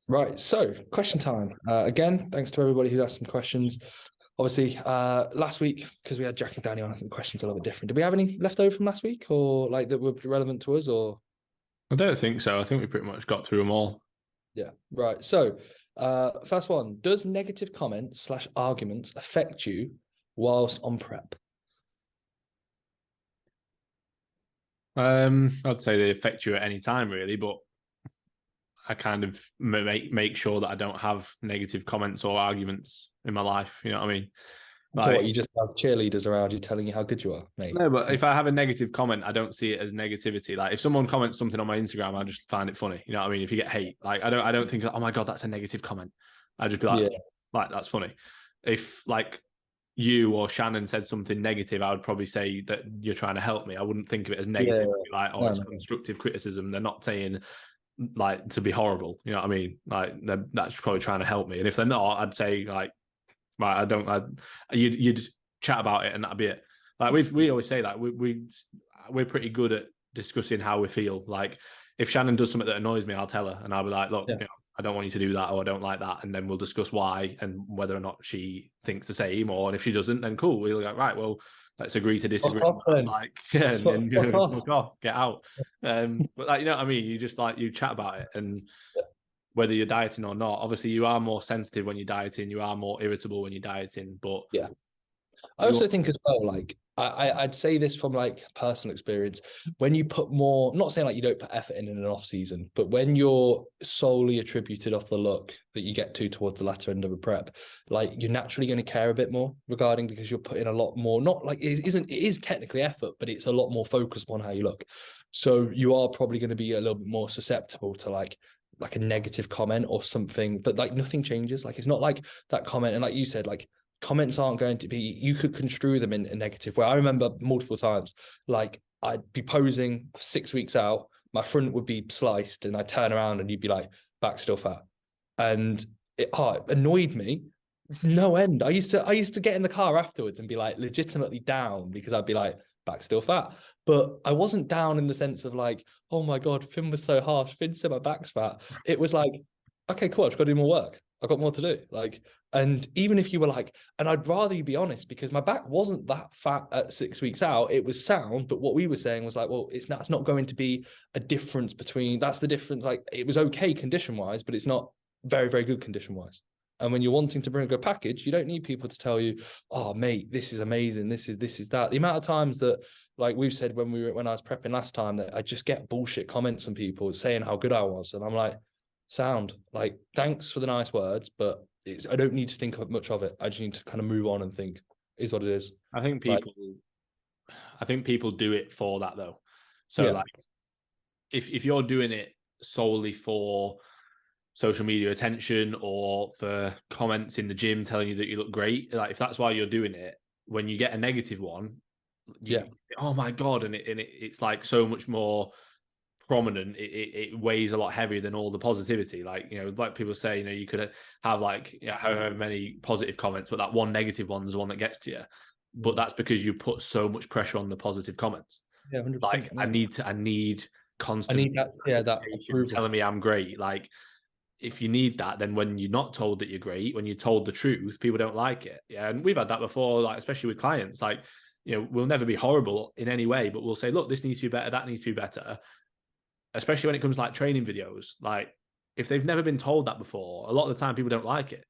Right, so question time. Again, thanks to everybody who asked some questions. Obviously, last week, because we had Jack and Danny on, I think the questions are a little bit different. Did we have any left over from last week or like that were relevant to us or? I don't think so. I think we pretty much got through them all. Yeah, right. So first one, does negative comments / arguments affect you whilst on prep? I'd say they affect you at any time, really, but I kind of make sure that I don't have negative comments or arguments in my life. You know what I mean? Like, what, you just have cheerleaders around you telling you how good you are, mate? No, but if I have a negative comment, I don't see it as negativity. Like if someone comments something on my Instagram, I just find it funny. You know what I mean? If you get hate, like I don't think, oh my God, that's a negative comment. I'd just be like, like that's funny. If like you or Shannon said something negative, I would probably say that you're trying to help me. I wouldn't think of it as negative. Like, oh, it's constructive criticism. They're not saying like to be horrible. You know what I mean? Like that's probably trying to help me. And if they're not, I'd say like, right, you'd chat about it and that'd be it. Like we always say that we're pretty good at discussing how we feel. Like if Shannon does something that annoys me, I'll tell her and I'll be like, look, you know, I don't want you to do that or I don't like that. And then we'll discuss why and whether or not she thinks the same, or if she doesn't, then cool. We'll go, right, well, let's agree to disagree. Like, yeah, and then fuck off, get out. But like, you know what I mean? You just like, you chat about it and whether you're dieting or not. Obviously, you are more sensitive when you're dieting. You are more irritable when you're dieting. But yeah, I also think as well, like I'd say this from like personal experience, when you put more, not saying like you don't put effort in an off season, but when you're solely attributed off the look that you get to towards the latter end of a prep, like you're naturally going to care a bit more regarding, because you're putting a lot more, not like it is technically effort, but it's a lot more focused on how you look. So you are probably going to be a little bit more susceptible to like a negative comment or something, but like nothing changes. Like it's not like that comment, and like you said, like comments aren't going to be, you could construe them in a negative way. I remember multiple times, like I'd be posing 6 weeks out, my front would be sliced and I'd turn around and you'd be like, back still fat. And it annoyed me no end. I used to get in the car afterwards and be like legitimately down because I'd be like, back still fat. But I wasn't down in the sense of like, oh my God, Finn was so harsh. Finn said my back's fat. It was like, okay, cool, I've got to do more work. I've got more to do. Like, and even if you were like, and I'd rather you be honest, because my back wasn't that fat at 6 weeks out, it was sound. But what we were saying was like, well, it's not going to be a difference between, that's the difference. Like it was okay condition wise, but it's not very, very good condition wise. And when you're wanting to bring a good package, you don't need people to tell you, oh mate, this is amazing. This is that. The amount of times that, like we've said when I was prepping last time, that I just get bullshit comments from people saying how good I was. And I'm like, sound, like, thanks for the nice words, but I don't need to think of much of it. I just need to kind of move on and think, is what it is. I think people do it for that though. So Yeah. like if you're doing it solely for social media attention or for comments in the gym telling you that you look great, like if that's why you're doing it, when you get a negative one, oh my God, and it's like so much more prominent, it weighs a lot heavier than all the positivity. Like, you know, like people say, you know, you could have like, you know, however many positive comments, but that one negative one is the one that gets to you. But that's because you put so much pressure on the positive comments. Yeah, 100%. Like I need constant that approval telling me I'm great. Like if you need that, then when you're not told that you're great, when you're told the truth, people don't like it. Yeah, and we've had that before, like especially with clients. Like, you know, we'll never be horrible in any way, but we'll say, look, this needs to be better, that needs to be better. Especially when it comes to like training videos. Like if they've never been told that before, a lot of the time people don't like it.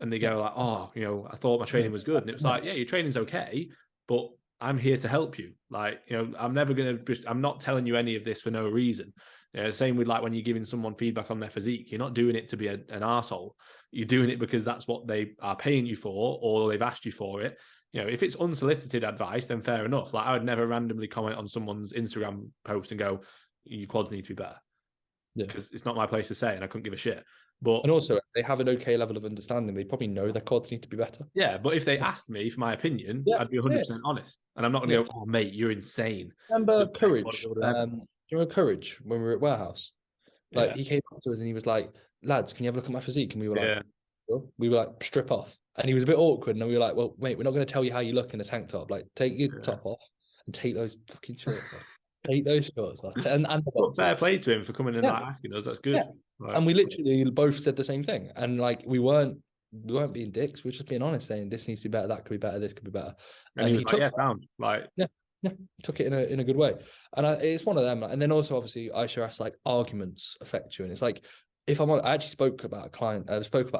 And they go like, oh, you know, I thought my training was good. And it was like, yeah, your training's okay, but I'm here to help you. Like, you know, I'm not telling you any of this for no reason. You know, same with like when you're giving someone feedback on their physique, you're not doing it to be an arsehole. You're doing it because that's what they are paying you for, or they've asked you for it. You know, if it's unsolicited advice, then fair enough. Like I would never randomly comment on someone's Instagram post and go, your quads need to be better. Because it's not my place to say, and I couldn't give a shit. But and also they have an okay level of understanding. They probably know their quads need to be better. Yeah, but if they asked me for my opinion, I'd be 100% honest, and I'm not going to go, "Oh, mate, you're insane." Remember Courage? Do you remember Courage when we were at Warehouse? Like he came up to us and he was like, "Lads, can you have a look at my physique?" And we were like, sure. We were like, "Strip off." And he was a bit awkward, and we were like, "Well, mate, we're not going to tell you how you look in a tank top. Like, take your top off and take those fucking shorts off." Take those shorts off. And fair play to him for coming and asking us. That's good. Like, and we literally both said the same thing. And like we weren't being dicks. We were just being honest, saying this needs to be better, that could be better, this could be better. And he was like, sound like took it in a good way. And it's one of them. And then also obviously Aisha asked like arguments affect you, and it's like if I actually spoke about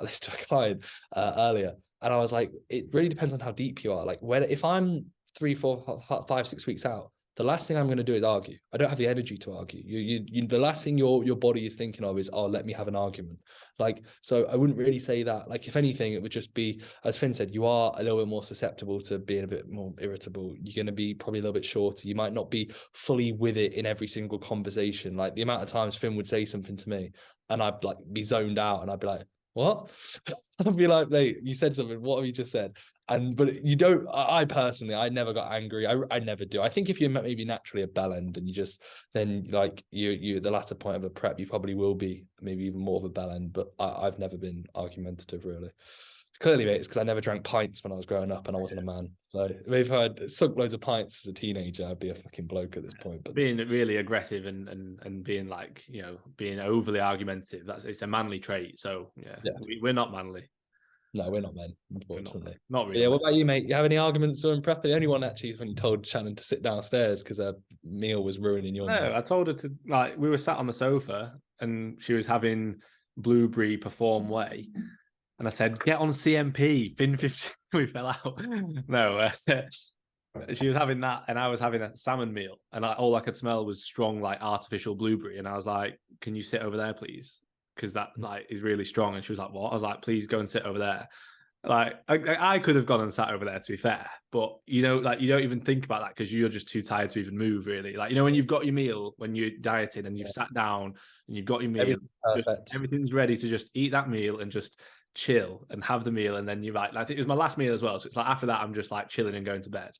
this to a client earlier, and I was like, it really depends on how deep you are. Like if I'm 3, 4, 5, 6 weeks out, the last thing I'm going to do is argue. I don't have the energy to argue. You the last thing your body is thinking of is, oh, let me have an argument. Like, so I wouldn't really say that. Like, if anything, it would just be, as Finn said, you are a little bit more susceptible to being a bit more irritable. You're going to be probably a little bit shorter. You might not be fully with it in every single conversation. Like the amount of times Finn would say something to me and I'd like be zoned out and I'd be like, what? I'd be like, mate, you said something. What have you just said? But you don't. I personally, I never got angry. I never do. I think if you're maybe naturally a bell end and you just then like you the latter point of a prep, you probably will be maybe even more of a bell end. But I've never been argumentative really. Clearly, mate, it's because I never drank pints when I was growing up and I wasn't a man. So if I'd sunk loads of pints as a teenager, I'd be a fucking bloke at this point. But being really aggressive and being like, you know, being overly argumentative, it's a manly trait. So yeah. We're not manly. No, we're not men, unfortunately. Not really. Yeah, what about you, mate? You have any arguments during prep? The only one actually is when you told Shannon to sit downstairs because her meal was ruining your night. I told her to, like, we were sat on the sofa and she was having blueberry perform whey. And I said, get on CMP, Fin 15. We fell out. No, she was having that and I was having a salmon meal. And all I could smell was strong, like, artificial blueberry. And I was like, can you sit over there, please? Because that like is really strong. And she was like, what? I was like, please go and sit over there. Like I could have gone and sat over there, to be fair, but you know, like you don't even think about that because you're just too tired to even move, really. Like, you know, when you've got your meal, when you're dieting and you've sat down and you've got your meal, everything's ready to just eat that meal and just chill and have the meal, and then you're like I think it was my last meal as well, so it's like after that I'm just like chilling and going to bed.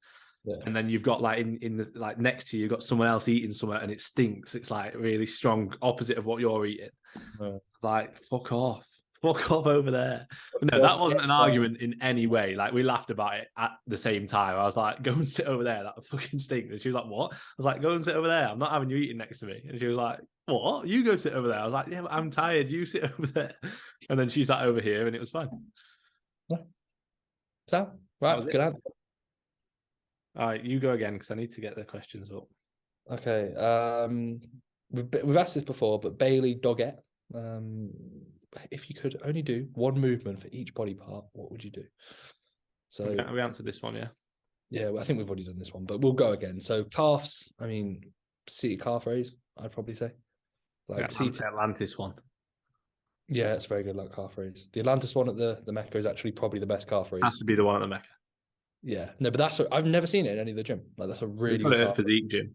And then you've got like in the like next to you, you've got someone else eating somewhere and it stinks. It's like really strong opposite of what you're eating. Like fuck off over there. But no, that wasn't an argument in any way. Like we laughed about it at the same time. I was like, go and sit over there, that fucking stinks. And she was like, what? I was like, go and sit over there, I'm not having you eating next to me. And she was like, what? You go sit over there. I was like, yeah, but I'm tired, you sit over there. And then she sat over here and it was fine. So right, good answer. All right, you go again because I need to get the questions up. Okay. We've asked this before, but Bailey Doggett, if you could only do one movement for each body part, what would you do? So we answered this one, yeah. Yeah, well, I think we've already done this one, but we'll go again. So calves, I mean, seated calf raise, I'd probably say. Like Atlantis one. Yeah, it's very good, like calf raise. The Atlantis one at the Mecca is actually probably the best calf Has raise. to be the one at the Mecca. Yeah, no, but I've never seen it in any of the gym. Like that's a We've really got good it at calf. Physique Gym.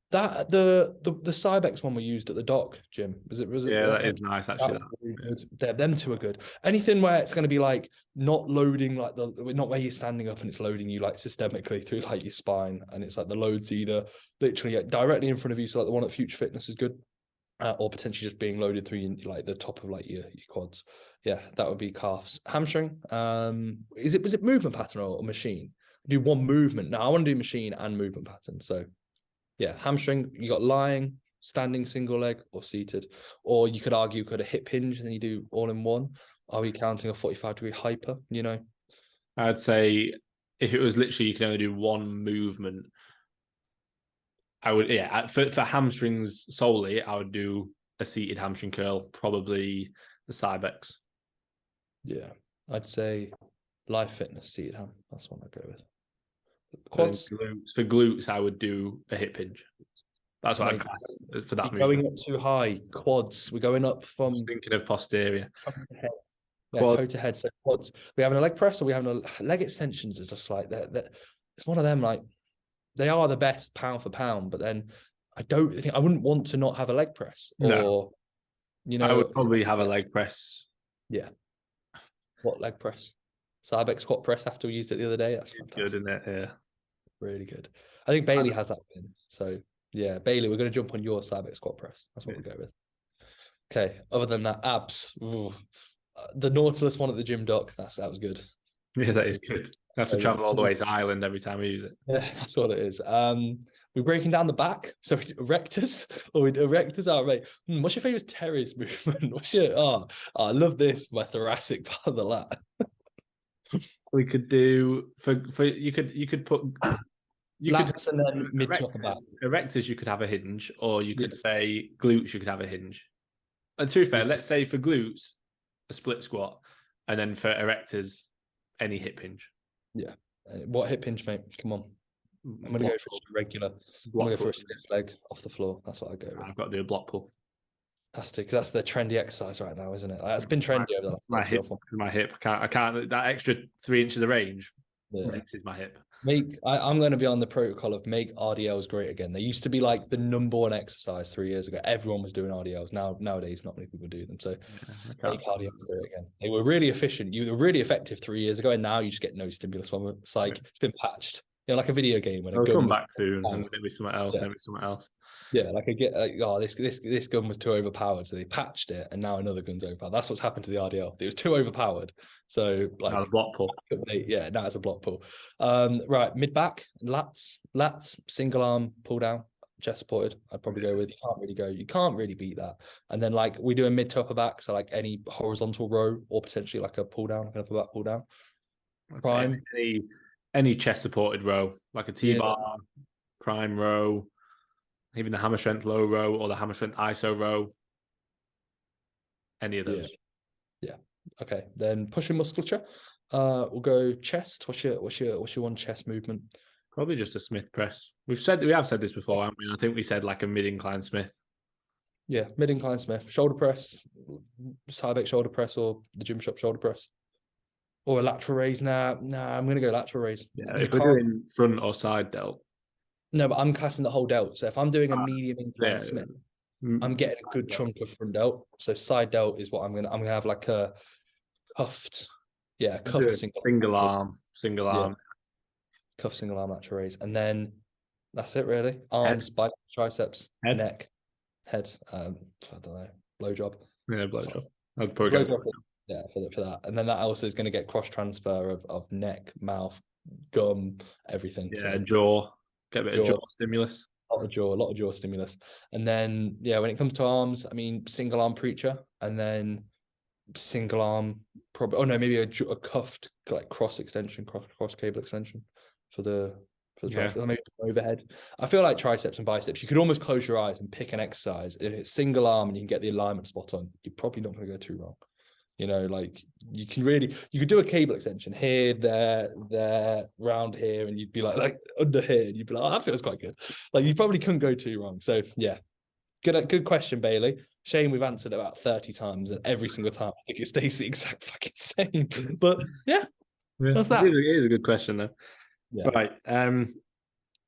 That the Cybex one we used at the dock gym. Was it Yeah, that that? is nice That actually. was really good. Them two are good. Anything where it's going to be like not loading like not where you're standing up and it's loading you like systemically through like your spine, and it's like the loads either literally directly in front of you, so like the one at Future Fitness is good, or potentially just being loaded through like the top of like your quads. Yeah, that would be calves. Hamstring. Was it movement pattern or machine? Do one movement. Now I want to do machine and movement pattern. So yeah, hamstring, you got lying, standing single leg, or seated. Or you could argue you could a hip hinge and then you do all in one. Are we counting a 45-degree hyper, you know? I'd say if it was literally you can only do one movement, I would, yeah, for hamstrings solely, I would do a seated hamstring curl, probably the Cybex. Yeah. I'd say live fitness seated ham. That's what I'd go with. Quads. For glutes, I would do a hip hinge. That's what I'd Mate, class for that you're movement. going up too high. Quads. We're going up from Thinking of posterior. Yeah, toe to head. So quads. We having a leg press or we having a leg extensions are just like that. It's one of them, like they are the best pound for pound, but then I don't think I wouldn't want to not have a leg press No. or I would probably have a leg press. Yeah. What leg press? Cybex squat press after we used it the other day. That's fantastic. Good, isn't it? Yeah. Really good. I think Bailey has that pin. So yeah, Bailey, we're going to jump on your Cybex squat press. That's what we'll go with. Okay. Other than that, abs. Ooh. The Nautilus one at the gym dock. That was good. Yeah, that is good. I have to travel all the way to Ireland every time we use it. Yeah, that's what it is. We're breaking down the back. So we do erectors or we do erectors out, right? What's your favorite terrace movement? What's your I love this, my thoracic part of the lat. We could do for you could put lats and then mid to upper back. Erectors you could have a hinge, or you could say glutes you could have a hinge. And to be fair, let's say for glutes a split squat, and then for erectors any hip hinge. Yeah. What hip hinge, mate? Come on. I'm gonna go for just a regular. I'm gonna go for a stiff leg off the floor. That's what I go with. I've got to do a block pull. Has to, because that's the trendy exercise right now, isn't it? It's been trendy over the last my hip. My hip. I can't. That extra 3 inches of range. Yeah. This is my hip. I'm going to be on the protocol of make RDLs great again. They used to be like the number one exercise 3 years ago. Everyone was doing RDLs. Nowadays, not many people do them. So make RDLs great again. They were really efficient. You were really effective 3 years ago, and now you just get no stimulus from it. It's like it's been patched. You know, like a video game when it'll come back soon, and maybe something else. Maybe something else. Yeah, like this gun was too overpowered, so they patched it, and now another gun's overpowered. That's what's happened to the RDL. It was too overpowered, so like now a block pull. Yeah, now it's a block pull. Right, mid back, lats, single arm pull down, chest supported. I'd probably go with. You can't really beat that. And then like we do a mid to upper back, so like any horizontal row or potentially like a pull down, like an upper back pull down. Prime any chest supported row, like a T-bar, prime row. Even the hammer strength low row or the hammer strength ISO row. Any of those. Yeah. Okay. Then pushing musculature. We'll go chest. What's your one chest movement? Probably just a Smith press. We have said this before, haven't we? I think we said like a mid-incline Smith. Yeah, mid-incline Smith. Shoulder press, Cybex shoulder press, or the gym shop shoulder press. Or a lateral raise. Nah, I'm gonna go lateral raise. Yeah, if we're doing front or side delt. No, but I'm classing the whole delt. So if I'm doing a medium incline Smith, I'm getting a good chunk of front delt. So side delt is what I'm gonna have like a cuffed, single arm. Cuff single arm lateral raise. And then that's it really. Arms, biceps, triceps, neck, head. I don't know. Blow job. Yeah, blow job. I'd probably go. Yeah, for that. And then that also is going to get cross transfer of neck, mouth, gum, everything. Yeah, so jaw. Get a bit of jaw stimulus. A lot of jaw stimulus. And then, when it comes to arms, I mean, single arm preacher, and then single arm, maybe a cuffed like cross extension, cross cable extension for the triceps, maybe overhead. I feel like triceps and biceps, you could almost close your eyes and pick an exercise. If it's single arm and you can get the alignment spot on, you're probably not going to go too wrong. You know, like you could do a cable extension here, there, round here, and you'd be like under here, and you'd be like, oh, that feels quite good. Like you probably couldn't go too wrong. So yeah, Good question, Bailey. Shame we've answered it about 30 times, and every single time I think it stays the exact fucking same. But yeah, that's that. It is a good question, though. Yeah. Right.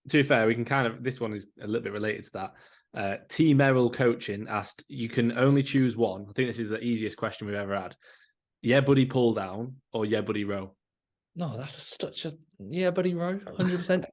To be fair, we can kind of, this one is a little bit related to that. T Merrill Coaching asked, you can only choose one. I think this is the easiest question we've ever had. Yeah, buddy, pull down, or yeah, buddy, row. No, that's such a yeah, buddy, row, 100%.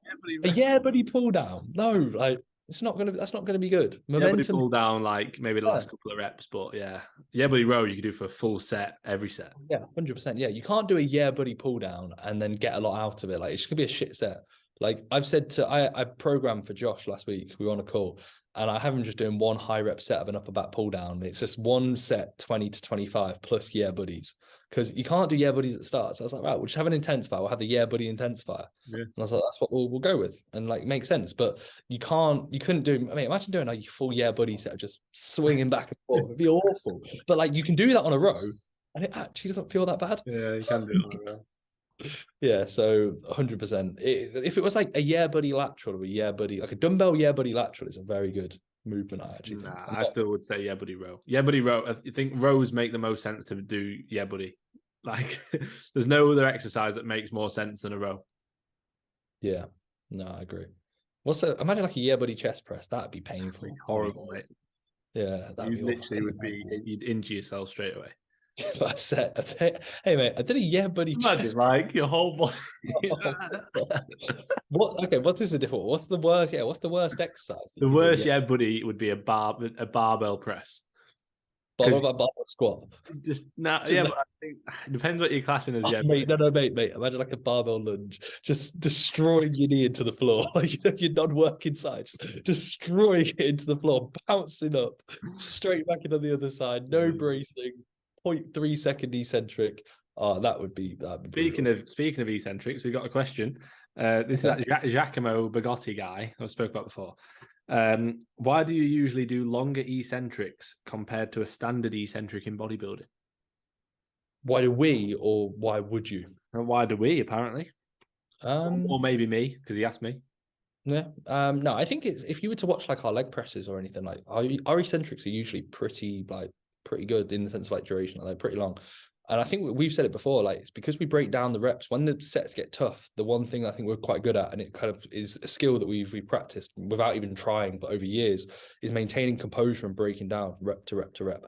Yeah, Yeah, buddy, pull down. No, like that's not gonna be good. Yeah, buddy, Momentum. pull down like maybe the last couple of reps, but yeah, buddy, row you could do for a full set, every set. Yeah, 100%. Yeah, you can't do a yeah, buddy, pull down and then get a lot out of it. Like it's gonna be a shit set. Like I've said to I programmed for Josh last week. We were on a call, and I have him just doing one high rep set of an upper back pull down. It's just one set 20 to 25 plus yeah buddies, because you can't do yeah buddies at the start. So I was like, right, we'll just have an intensifier. We'll have the yeah buddy intensifier. Yeah. And I was like, that's what we'll go with, and like it makes sense. But you couldn't do. I mean, imagine doing a full yeah buddy set of just swinging back and forth. It'd be awful. But like you can do that on a row, and it actually doesn't feel that bad. Yeah, you can do it on a row. Yeah, so 100%. If it was like a yeah buddy lateral or a yeah buddy, like a dumbbell yeah buddy lateral is a very good movement, I actually think. I still would say yeah, buddy, row. Yeah, buddy, row. I think rows make the most sense to do yeah, buddy. Like, there's no other exercise that makes more sense than a row. Yeah, no, I agree. Imagine like a yeah buddy chest press. That'd be painful. That'd be horrible, mate. Yeah, that'd you literally would be. You'd injure yourself straight away. Hey mate, I did a yeah buddy chest. Like your whole body. What? Okay, what is the difference? What's the worst? Yeah, what's the worst exercise? The worst yeah buddy would be a barbell press. Barbell squat. Just yeah, but I think it depends what you're classing as. Yeah, mate, mate. Imagine like a barbell lunge, just destroying your knee into the floor, like your non-working side, just destroying it into the floor, bouncing up, straight back into the other side, no bracing, 0.3 second eccentric. Oh, that would be speaking of eccentrics, we got a question. This is that Giacomo Bagotti guy I spoke about before. Why do you usually do longer eccentrics compared to a standard eccentric in bodybuilding? Why do we, or why would you? And why do we, apparently? Or maybe me, because he asked me. Yeah. No, I think it's, if you were to watch like our leg presses or anything, like our eccentrics are usually pretty good in the sense of like duration, like they're pretty long. And I think we've said it before, like it's because we break down the reps when the sets get tough. The one thing I think we're quite good at, and it kind of is a skill that we've practiced without even trying, but over years, is maintaining composure and breaking down rep to rep to rep.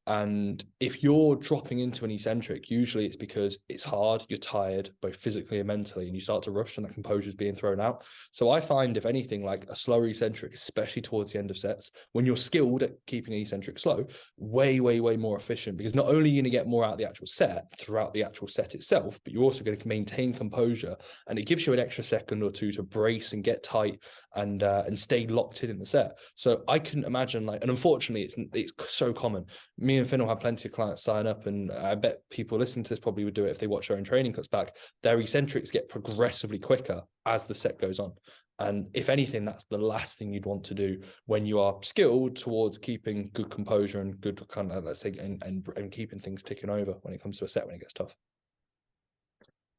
And if you're dropping into an eccentric, usually it's because it's hard, you're tired, both physically and mentally, and you start to rush and that composure is being thrown out. So I find, if anything, like a slower eccentric, especially towards the end of sets, when you're skilled at keeping an eccentric slow, way more efficient, because not only are you going to get more out of the actual set throughout the actual set itself, but you're also going to maintain composure, and it gives you an extra second or two to brace and get tight and stay locked in the set. So I couldn't imagine, like, and unfortunately it's so common. Me and Finn will have plenty of clients sign up, and I bet people listening to this probably would do it if they watch their own training cuts back. Their eccentrics get progressively quicker as the set goes on. And if anything, that's the last thing you'd want to do when you are skilled towards keeping good composure and good kind of, let's say, and keeping things ticking over when it comes to a set when it gets tough.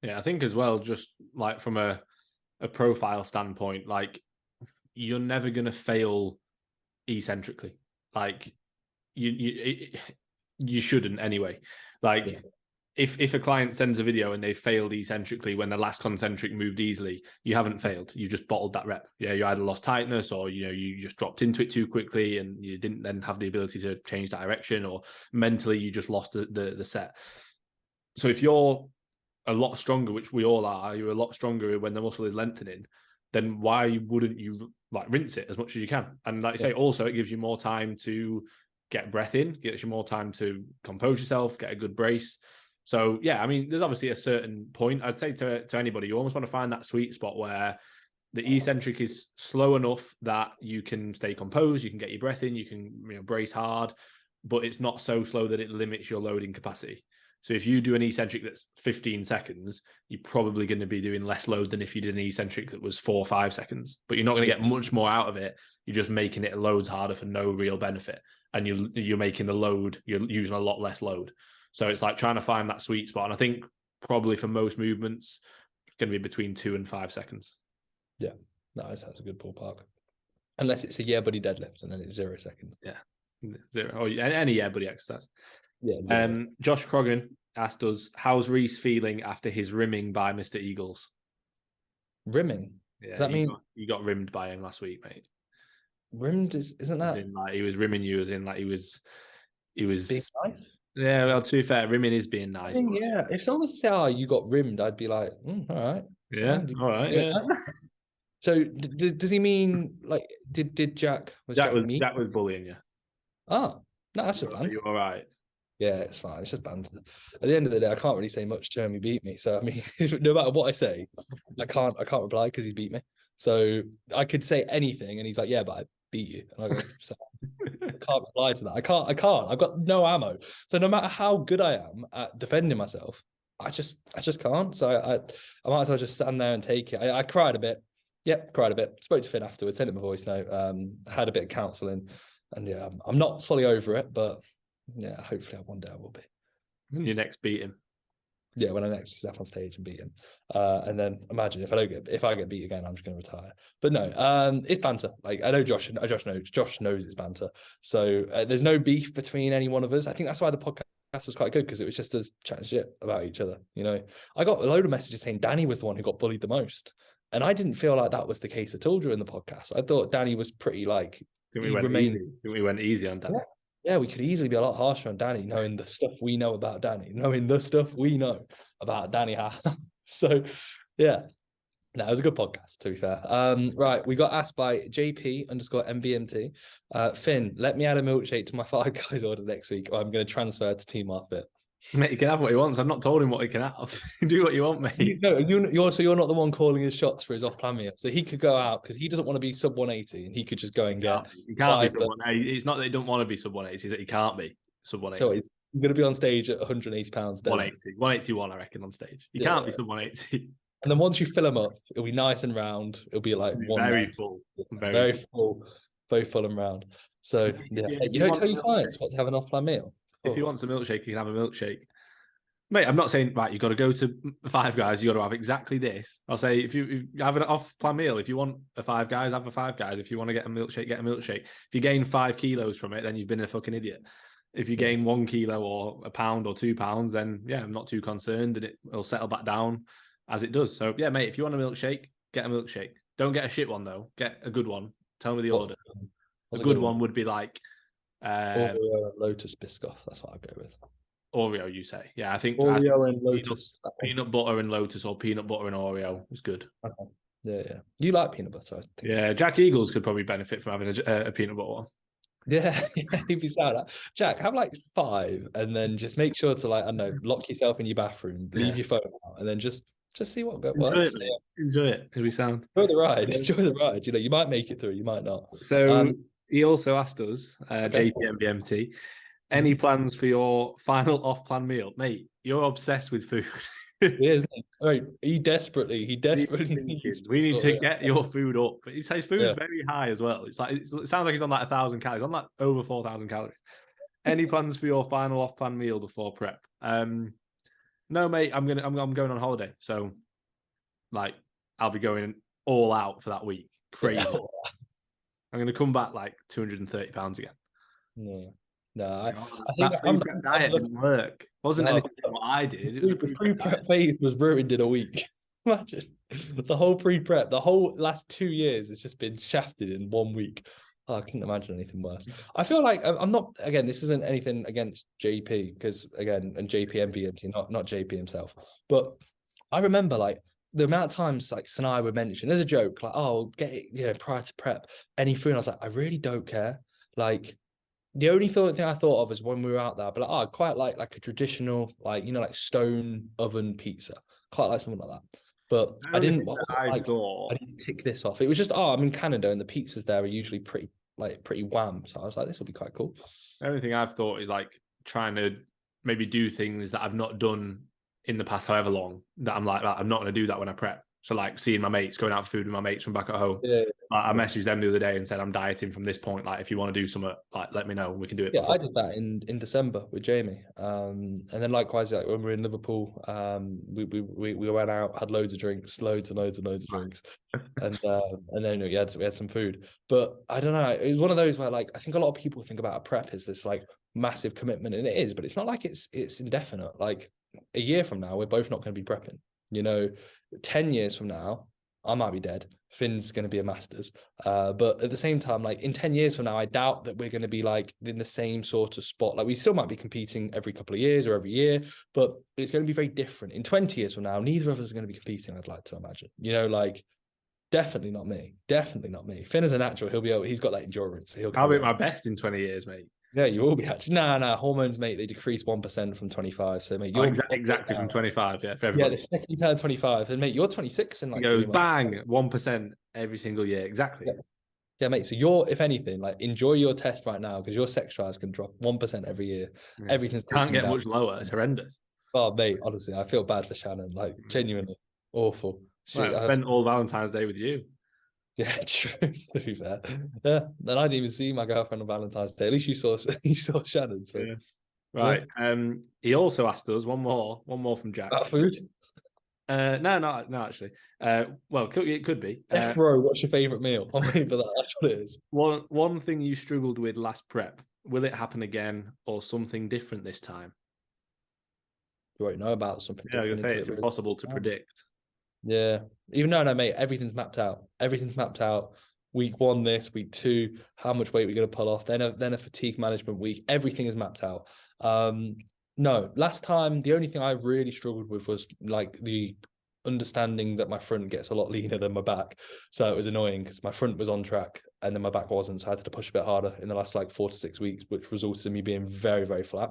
Yeah, I think as well, just like from a profile standpoint, like you're never going to fail eccentrically. Like you shouldn't anyway. Like yeah. If a client sends a video and they failed eccentrically when the last concentric moved easily, you haven't failed. You just bottled that rep. Yeah, you either lost tightness, or you just dropped into it too quickly and you didn't then have the ability to change direction, or mentally you just lost the set. So if you're a lot stronger, which we all are, you're a lot stronger when the muscle is lengthening, then why wouldn't you like rinse it as much as you can? And like I say, also it gives you more time to get breath in, gets you more time to compose yourself, get a good brace. So yeah, I mean, there's obviously a certain point. I'd say to anybody, you almost want to find that sweet spot where the eccentric is slow enough that you can stay composed, you can get your breath in, you can brace hard, but it's not so slow that it limits your loading capacity. So if you do an eccentric that's 15 seconds, you're probably going to be doing less load than if you did an eccentric that was 4 or 5 seconds. But you're not going to get much more out of it. You're just making it loads harder for no real benefit. And you're making the load, you're using a lot less load. So it's like trying to find that sweet spot. And I think probably for most movements, it's going to be between 2 and 5 seconds. Yeah, no, that's a good ballpark. Unless it's a yeah buddy deadlift, and then it's 0 seconds. Yeah, 0 or any yeah buddy exercise. Yeah. 0. Josh Croggan asked us, how's Reece feeling after his rimming by Mr. Eagles? Rimming? Yeah, does that mean you got rimmed by him last week, mate? Rimmed isn't that? As in, like, he was rimming you, as in like he was. Being nice? Yeah, well, to be fair, rimming is being nice. Yeah, if someone was to say, "Oh, you got rimmed," I'd be like, all right. Yeah, all right. Yeah. So does he mean like did Jack Jack was bullying you? Oh, no, that's just banter. You all right? Yeah, it's fine. It's just banter. At the end of the day, I can't really say much to him. He beat me, so I mean, no matter what I say, I can't reply because he beat me. So I could say anything, and he's like, "Yeah, but I beat you," and I go, so, I can't reply to that. I can't. I've got no ammo. So no matter how good I am at defending myself, I just can't. So I might as well just stand there and take it. I cried a bit. Yep, cried a bit. Spoke to Finn afterwards. Sent him a voice note. Had a bit of counselling, and yeah, I'm not fully over it, but yeah, hopefully one day I will be. When you next beat him. Yeah, when I next step on stage and beat him, and then imagine if I get beat again, I'm just going to retire. But no, it's banter. Like I know Josh knows it's banter. So there's no beef between any one of us. I think that's why the podcast was quite good, because it was just us chatting shit about each other. You know, I got a load of messages saying Danny was the one who got bullied the most, and I didn't feel like that was the case at all during the podcast. I thought Danny was pretty like. We went easy on Danny. Yeah, we could easily be a lot harsher on Danny, knowing the stuff we know about Danny, So, yeah. No, it was a good podcast, to be fair. Right, we got asked by JP_MBMT. Finn, let me add a milkshake to my Five Guys order next week, or I'm going to transfer to Team Marfit. Mate, he can have what he wants. I've not told him what he can have. Do what you want, mate. No, you're not the one calling his shots for his off-plan meal. So he could go out because he doesn't want to be sub 180, and he could just go and get. He can't be sub 180. It's not that he don't want to be sub 180. It's that he can't be sub 180. So he's going to be on stage at 180 pounds. 181, I reckon, on stage. He can't be sub 180. And then once you fill him up, it'll be nice and round. It'll be like very full, very full and round. So yeah, you don't tell your clients what to have an off-plan meal. If he wants a milkshake, he can have a milkshake. Mate, I'm not saying, right, you've got to go to Five Guys, you've got to have exactly this. I'll say, if you have an off-plan meal, if you want a Five Guys, have a Five Guys. If you want to get a milkshake, get a milkshake. If you gain 5 kilos from it, then you've been a fucking idiot. If you gain 1 kilo or a pound or 2 pounds, then yeah, I'm not too concerned, and it'll settle back down as it does. So yeah, mate, if you want a milkshake, get a milkshake. Don't get a shit one, though. Get a good one. Tell me the order. A good one would be like... Oreo Lotus Biscoff. That's what I'd go with. Oreo, you say? Yeah, I think Oreo and Lotus. Peanut butter and Lotus, or peanut butter and Oreo is good. Okay. Yeah. You like peanut butter? I think yeah, Jack Eagles could probably benefit from having a peanut butter one. Yeah, he'd be sad. Jack, have like 5, and then just make sure to, like, I don't know, lock yourself in your bathroom, leave your phone out, and then just see what goes. Enjoy it. It'll be sound. Enjoy the ride. Enjoy the ride. You know, you might make it through, you might not. So he also asked us, JPMBMT, any plans for your final off-plan meal? Mate, you're obsessed with food. He is. Right. He desperately needs. We need to get your food up. But his food is very high as well. It sounds like he's on like 1,000 calories. On like over 4,000 calories. Any plans for your final off-plan meal before prep? No, mate. I'm going on holiday, so like I'll be going all out for that week. Crazy. Yeah. I'm going to come back like 230 pounds again. Yeah. No, I think that diet didn't work. It wasn't anything what I did. The pre-prep phase was ruined in a week. Imagine the whole pre-prep, the whole last 2 years has just been shafted in 1 week. Oh, I couldn't imagine anything worse. I feel like I'm not. Again, this isn't anything against JP, because again, and JP MVMT, not JP himself. But I remember like the amount of times like Sinai would mention as a joke, like, "Oh, get it, prior to prep, any food." And I was like, I really don't care. Like, the only thing I thought of is when we were out there, but like, I quite like a traditional, like, you know, like stone oven pizza. Quite like something like that. But I didn't tick this off. It was just, I'm in Canada and the pizzas there are usually pretty wham. So I was like, this will be quite cool. The only thing I've thought is like trying to maybe do things that I've not done in the past however long, that I'm like, I'm not going to do that when I prep. So like seeing my mates, going out for food with my mates from back at home. Yeah. I messaged them the other day and said, I'm dieting from this point. Like, if you want to do something, like, let me know. We can do it. Yeah, before. I did that in December with Jamie. And then likewise, like when we were in Liverpool, we went out, had loads of drinks, loads and loads and loads of drinks. And then we had some food. But I don't know, it was one of those where like I think a lot of people think about a prep as this like massive commitment, and it is, but it's not like it's indefinite. Like a year from now, we're both not going to be prepping. 10 years from now, I might be dead. Finn's going to be a Masters. But at the same time, like in 10 years from now, I doubt that we're going to be like in the same sort of spot. Like we still might be competing every couple of years or every year, but it's going to be very different. In 20 years from now, neither of us are going to be competing, I'd like to imagine. Like definitely not me. Definitely not me. Finn is a natural. He's got that endurance. So I'll be at my best in 20 years, mate. Yeah, you will be actually. No, hormones, mate, they decrease 1% from 25. So, mate, you're exactly from 25. Yeah, for everybody. Yeah, the second you turn 25, and mate, you're 26 and like you go bang 1% every single year. Exactly. Yeah, mate. So you're, if anything, like enjoy your test right now because your sex drives can drop 1% every year. Yeah. Everything's can't get much lower. It's horrendous. Oh, mate, honestly, I feel bad for Shannon. Like genuinely awful. Well, I spent all Valentine's Day with you. Yeah, true. To be fair, yeah. And I didn't even see my girlfriend on Valentine's Day. At least you saw Shannon. So, yeah. Right. Yeah. He also asked us one more from Jack. About food? No, actually. Well, it could be. Bro, what's your favorite meal? I'm waiting for that. That's what it is. One thing you struggled with last prep. Will it happen again or something different this time? You won't know about something. Yeah, you'll say it's impossible to predict. Yeah. Even no, mate, everything's mapped out. Week 1, this, week 2, how much weight we're going to pull off, then a fatigue management week. Everything is mapped out. No, last time, the only thing I really struggled with was like the understanding that my front gets a lot leaner than my back. So it was annoying because my front was on track and then my back wasn't. So I had to push a bit harder in the last like 4 to 6 weeks, which resulted in me being very, very flat.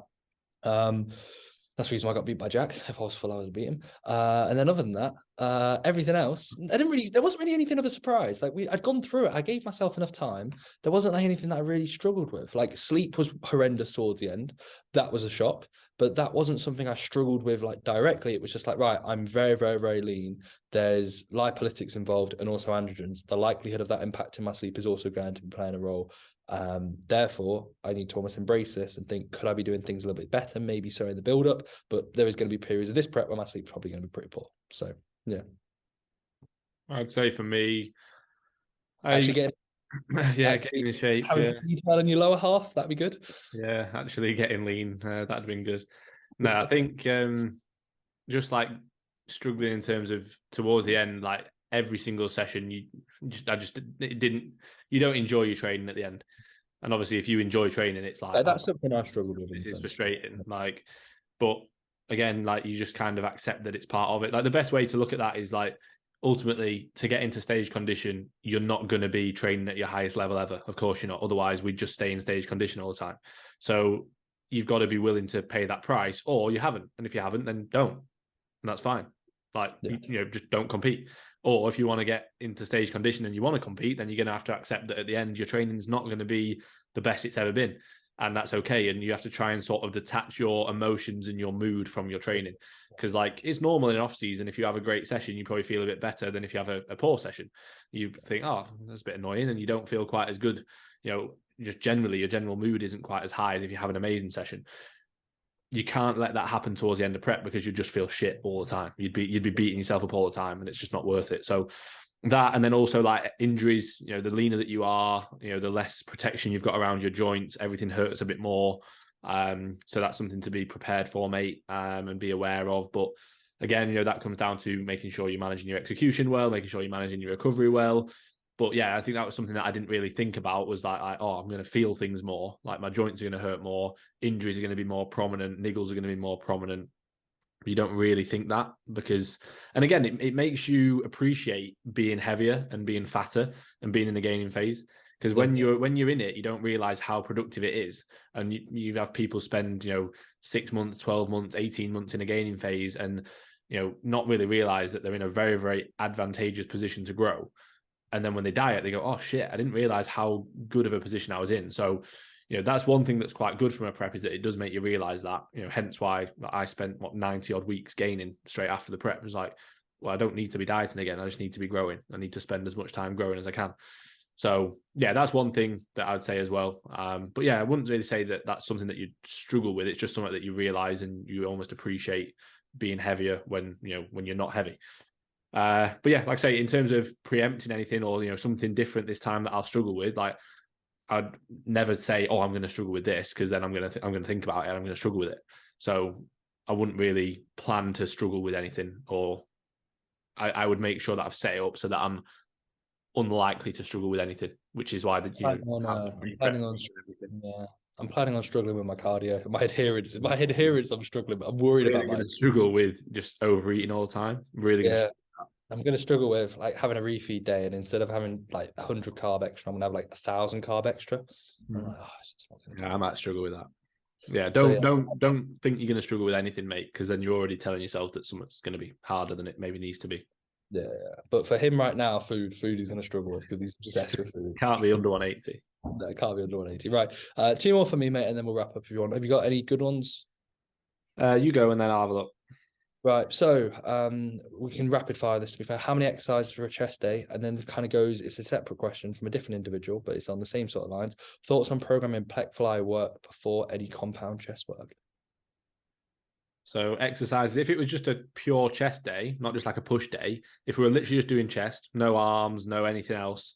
That's the reason why I got beat by Jack. If I was full, I would beat him. And then other than that, everything else, there wasn't really anything of a surprise. Like I'd gone through it. I gave myself enough time. There wasn't like anything that I really struggled with. Like sleep was horrendous towards the end. That was a shock, but that wasn't something I struggled with like directly. It was just like, right, I'm very, very, very lean. There's lipolytics involved and also androgens. The likelihood of that impacting my sleep is also going to be playing a role. Therefore, I need to almost embrace this and think, could I be doing things a little bit better? Maybe so in the build up, but there is going to be periods of this prep where my sleep's probably going to be pretty poor. So, yeah. I'd say for me, getting in shape. Having detail in your lower half, that'd be good. Yeah, actually getting lean, that'd have been good. No, I think just like struggling in terms of towards the end, like every single session, you don't enjoy your training at the end. And obviously, if you enjoy training, it's like that's something I struggled with. It's frustrating. Like, but again, like you just kind of accept that it's part of it. Like the best way to look at that is like ultimately to get into stage condition, you're not going to be training at your highest level ever. Of course, you're not. Otherwise, we'd just stay in stage condition all the time. So you've got to be willing to pay that price, or you haven't. And if you haven't, then don't, and that's fine. Like just don't compete. Or if you want to get into stage condition and you want to compete, then you're going to have to accept that at the end, your training is not going to be the best it's ever been. And that's okay. And you have to try and sort of detach your emotions and your mood from your training. Because like it's normal in off season, if you have a great session, you probably feel a bit better than if you have a poor session. You think, oh, that's a bit annoying. And you don't feel quite as good. Just generally your general mood isn't quite as high as if you have an amazing session. You can't let that happen towards the end of prep because you just feel shit all the time. You'd be beating yourself up all the time, and it's just not worth it. So that, and then also like injuries, the leaner that you are, the less protection you've got around your joints, everything hurts a bit more. So that's something to be prepared for, mate, and be aware of. But again, that comes down to making sure you're managing your execution well, making sure you're managing your recovery well. But yeah, I think that was something that I didn't really think about, was like, I'm going to feel things more. Like my joints are going to hurt more. Injuries are going to be more prominent. Niggles are going to be more prominent. You don't really think that because, and again, it makes you appreciate being heavier and being fatter and being in the gaining phase. Because when you're in it, you don't realize how productive it is. And you have people spend, 6 months, 12 months, 18 months in a gaining phase and, not really realize that they're in a very, very advantageous position to grow. And then when they diet, they go, oh shit, I didn't realize how good of a position I was in. So, that's one thing that's quite good from a prep, is that it does make you realize that, hence why I spent 90 odd weeks gaining straight after the prep. It was like, well, I don't need to be dieting again. I just need to be growing. I need to spend as much time growing as I can. So yeah, that's one thing that I'd say as well. But yeah, I wouldn't really say that that's something that you struggle with. It's just something that you realize and you almost appreciate being heavier when you're not heavy. But yeah, like I say, in terms of preempting anything or something different this time that I'll struggle with, like I'd never say, oh, I'm going to struggle with this, because then I'm going to think about it and I'm going to struggle with it. So I wouldn't really plan to struggle with anything, or I would make sure that I've set it up so that I'm unlikely to struggle with anything, which is why I'm planning on struggling with my cardio, my adherence. I'm struggling. I'm worried about my struggle with just overeating all the time. I'm going to struggle with like having a refeed day, and instead of having like 100 carb extra, I'm going to have like 1,000 carb extra. I might struggle with that. Yeah, don't think you're going to struggle with anything, mate, because then you're already telling yourself that something's going to be harder than it maybe needs to be. Yeah, but for him right now, food he's going to struggle with, because he's obsessed with food. Can't be under 180. No, it can't be under 180. Right, 2 more for me, mate, and then we'll wrap up if you want. Have you got any good ones? You go, and then I'll have a look. Right, so we can rapid fire this, to be fair. How many exercises for a chest day? And then this kind of goes, it's a separate question from a different individual, but it's on the same sort of lines. Thoughts on programming pec fly work before any compound chest work? So exercises, if it was just a pure chest day, not just like a push day, if we were literally just doing chest, no arms, no anything else,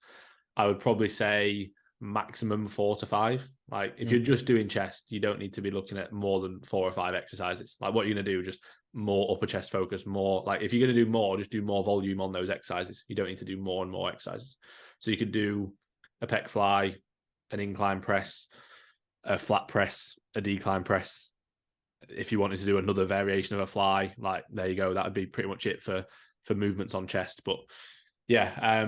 I would probably say maximum 4 to 5. Like if you're just doing chest, you don't need to be looking at more than 4 or 5 exercises. Like what you're going to do, just more upper chest focus, more like if you're going to do more, just do more volume on those exercises. You don't need to do more and more exercises. So you could do a pec fly, an incline press, a flat press, a decline press. If you wanted to do another variation of a fly, like there you go, that would be pretty much it for movements on chest. But yeah,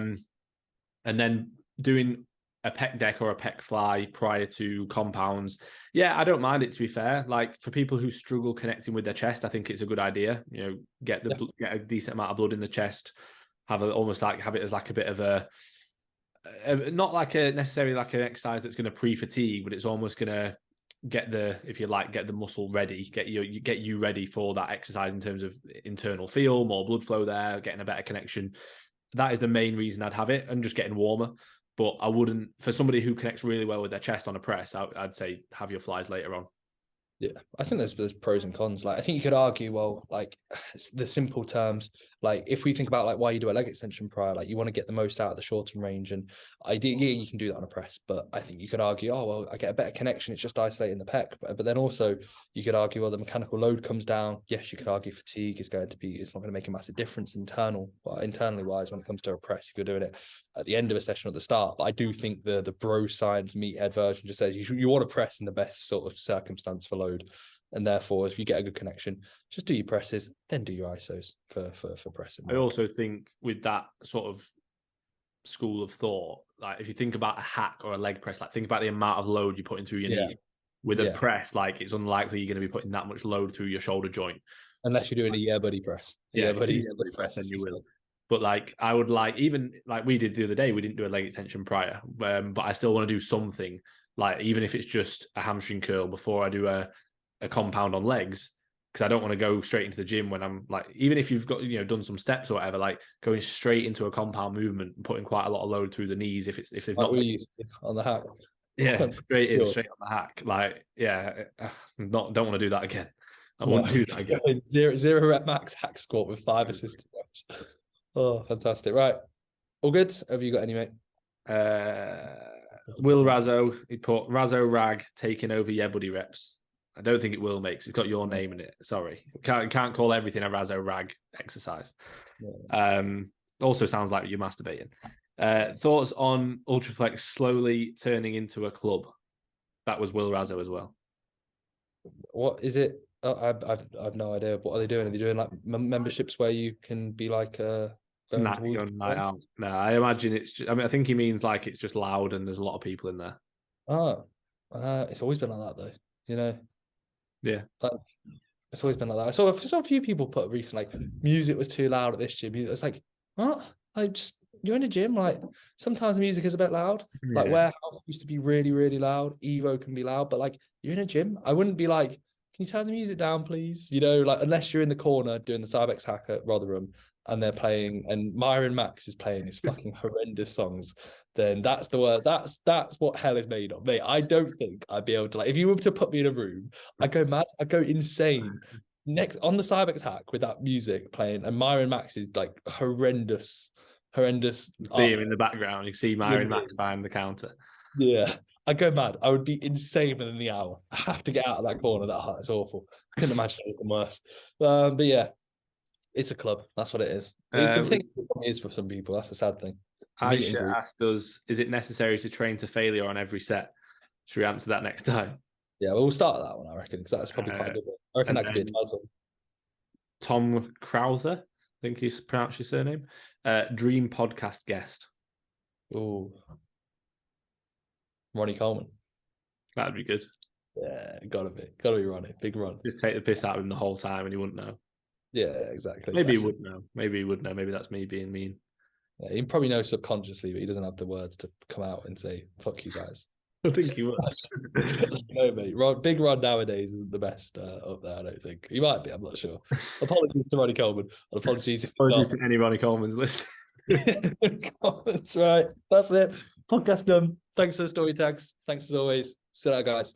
and then doing a pec deck or a pec fly prior to compounds. Yeah, I don't mind it, to be fair. Like for people who struggle connecting with their chest, I think it's a good idea. Get a decent amount of blood in the chest, have it as like a bit of a not like a necessarily like an exercise that's going to pre-fatigue, but it's almost going to get the muscle ready, get you ready for that exercise in terms of internal feel, more blood flow there, getting a better connection. That is the main reason I'd have it, and just getting warmer. But I wouldn't, for somebody who connects really well with their chest on a press, I'd say have your flies later on. Yeah, I think there's pros and cons. Like I think you could argue, well, like the simple terms, like if we think about like why you do a leg extension prior, like you want to get the most out of the short and range, and ideally you can do that on a press. But I think you could argue, oh well, I get a better connection, it's just isolating the pec. But then also you could argue, well, the mechanical load comes down. Yes, you could argue fatigue is it's not going to make a massive difference internally wise when it comes to a press if you're doing it at the end of a session or at the start. But I do think the bro science meathead version just says you want to press in the best sort of circumstance for load. And therefore, if you get a good connection, just do your presses, then do your isos for pressing. I also think with that sort of school of thought, like if you think about a hack or a leg press, like think about the amount of load you're putting through your knee. With a press, like it's unlikely you're going to be putting that much load through your shoulder joint. Unless you're doing a buddy press. Buddy press, then you will. But like I would like, even like we did the other day, we didn't do a leg extension prior, but I still want to do something, like even if it's just a hamstring curl before I do a compound on legs, because I don't want to go straight into the gym when I'm like, even if you've got done some steps or whatever, like going straight into a compound movement and putting quite a lot of load through the knees if they've not on the hack. Yeah, straight on the hack. Like, don't want to do that again. I won't do that again. Zero rep max hack squat with 5 assisted reps. Oh, fantastic. Right. All good? Have you got any, mate? Will Razzo, he put Razzo Rag taking over buddy reps. I don't think it will, mate, 'cause it's got your name in it. Sorry. Can't call everything a Razzo Rag exercise. Yeah. Also sounds like you're masturbating. Thoughts on Ultraflex slowly turning into a club? That was Will Razzo as well. What is it? I've no idea. What are they doing? Are they doing like memberships where you can be like night out? No, I imagine it's just, I think he means like it's just loud and there's a lot of people in there. Oh, it's always been like that though, Yeah, it's always been like that. I saw a few people put recently like music was too loud at this gym. It's like, what? You're in a gym, like sometimes the music is a bit loud. Yeah. Like Warehouse used to be really, really loud. Evo can be loud, but like you're in a gym. I wouldn't be like, can you turn the music down, please? Like unless you're in the corner doing the Cybex hack at Rotherham, and they're playing, and Myron Max is playing his fucking horrendous songs, then that's the word. That's what hell is made of, mate. I don't think I'd be able to, like, if you were to put me in a room, I'd go mad, I'd go insane. Next on the Cybex hack with that music playing, and Myron Max is like horrendous. See him in the background. You see Myron Max behind the counter. Yeah, I'd go mad. I would be insane within the hour. I have to get out of that corner. That's awful. I couldn't imagine anything worse. But yeah, it's a club. That's what it is. It's a good thing it is for some people. That's a sad thing. Aisha asked us, is it necessary to train to failure on every set? Should we answer that next time? Yeah, we'll start at that one, I reckon, because that's probably quite a good one. I reckon that could be a title. Tom Crowther, I think he's pronounced your surname. Dream podcast guest. Oh, Ronnie Coleman. That'd be good. Yeah, gotta be Ronnie. Big Ron. Just take the piss out of him the whole time and he wouldn't know. Yeah, exactly. Maybe he would know. Maybe he would know. Maybe that's me being mean. Yeah, he probably knows subconsciously, but he doesn't have the words to come out and say, fuck you guys. I think he would. No, mate. Big Ron nowadays isn't the best up there, I don't think. He might be, I'm not sure. Apologies to Ronnie Coleman. And apologies to any Ronnie Coleman's listening. That's right. That's it. Podcast done. Thanks for the story tags. Thanks as always. See you later, guys.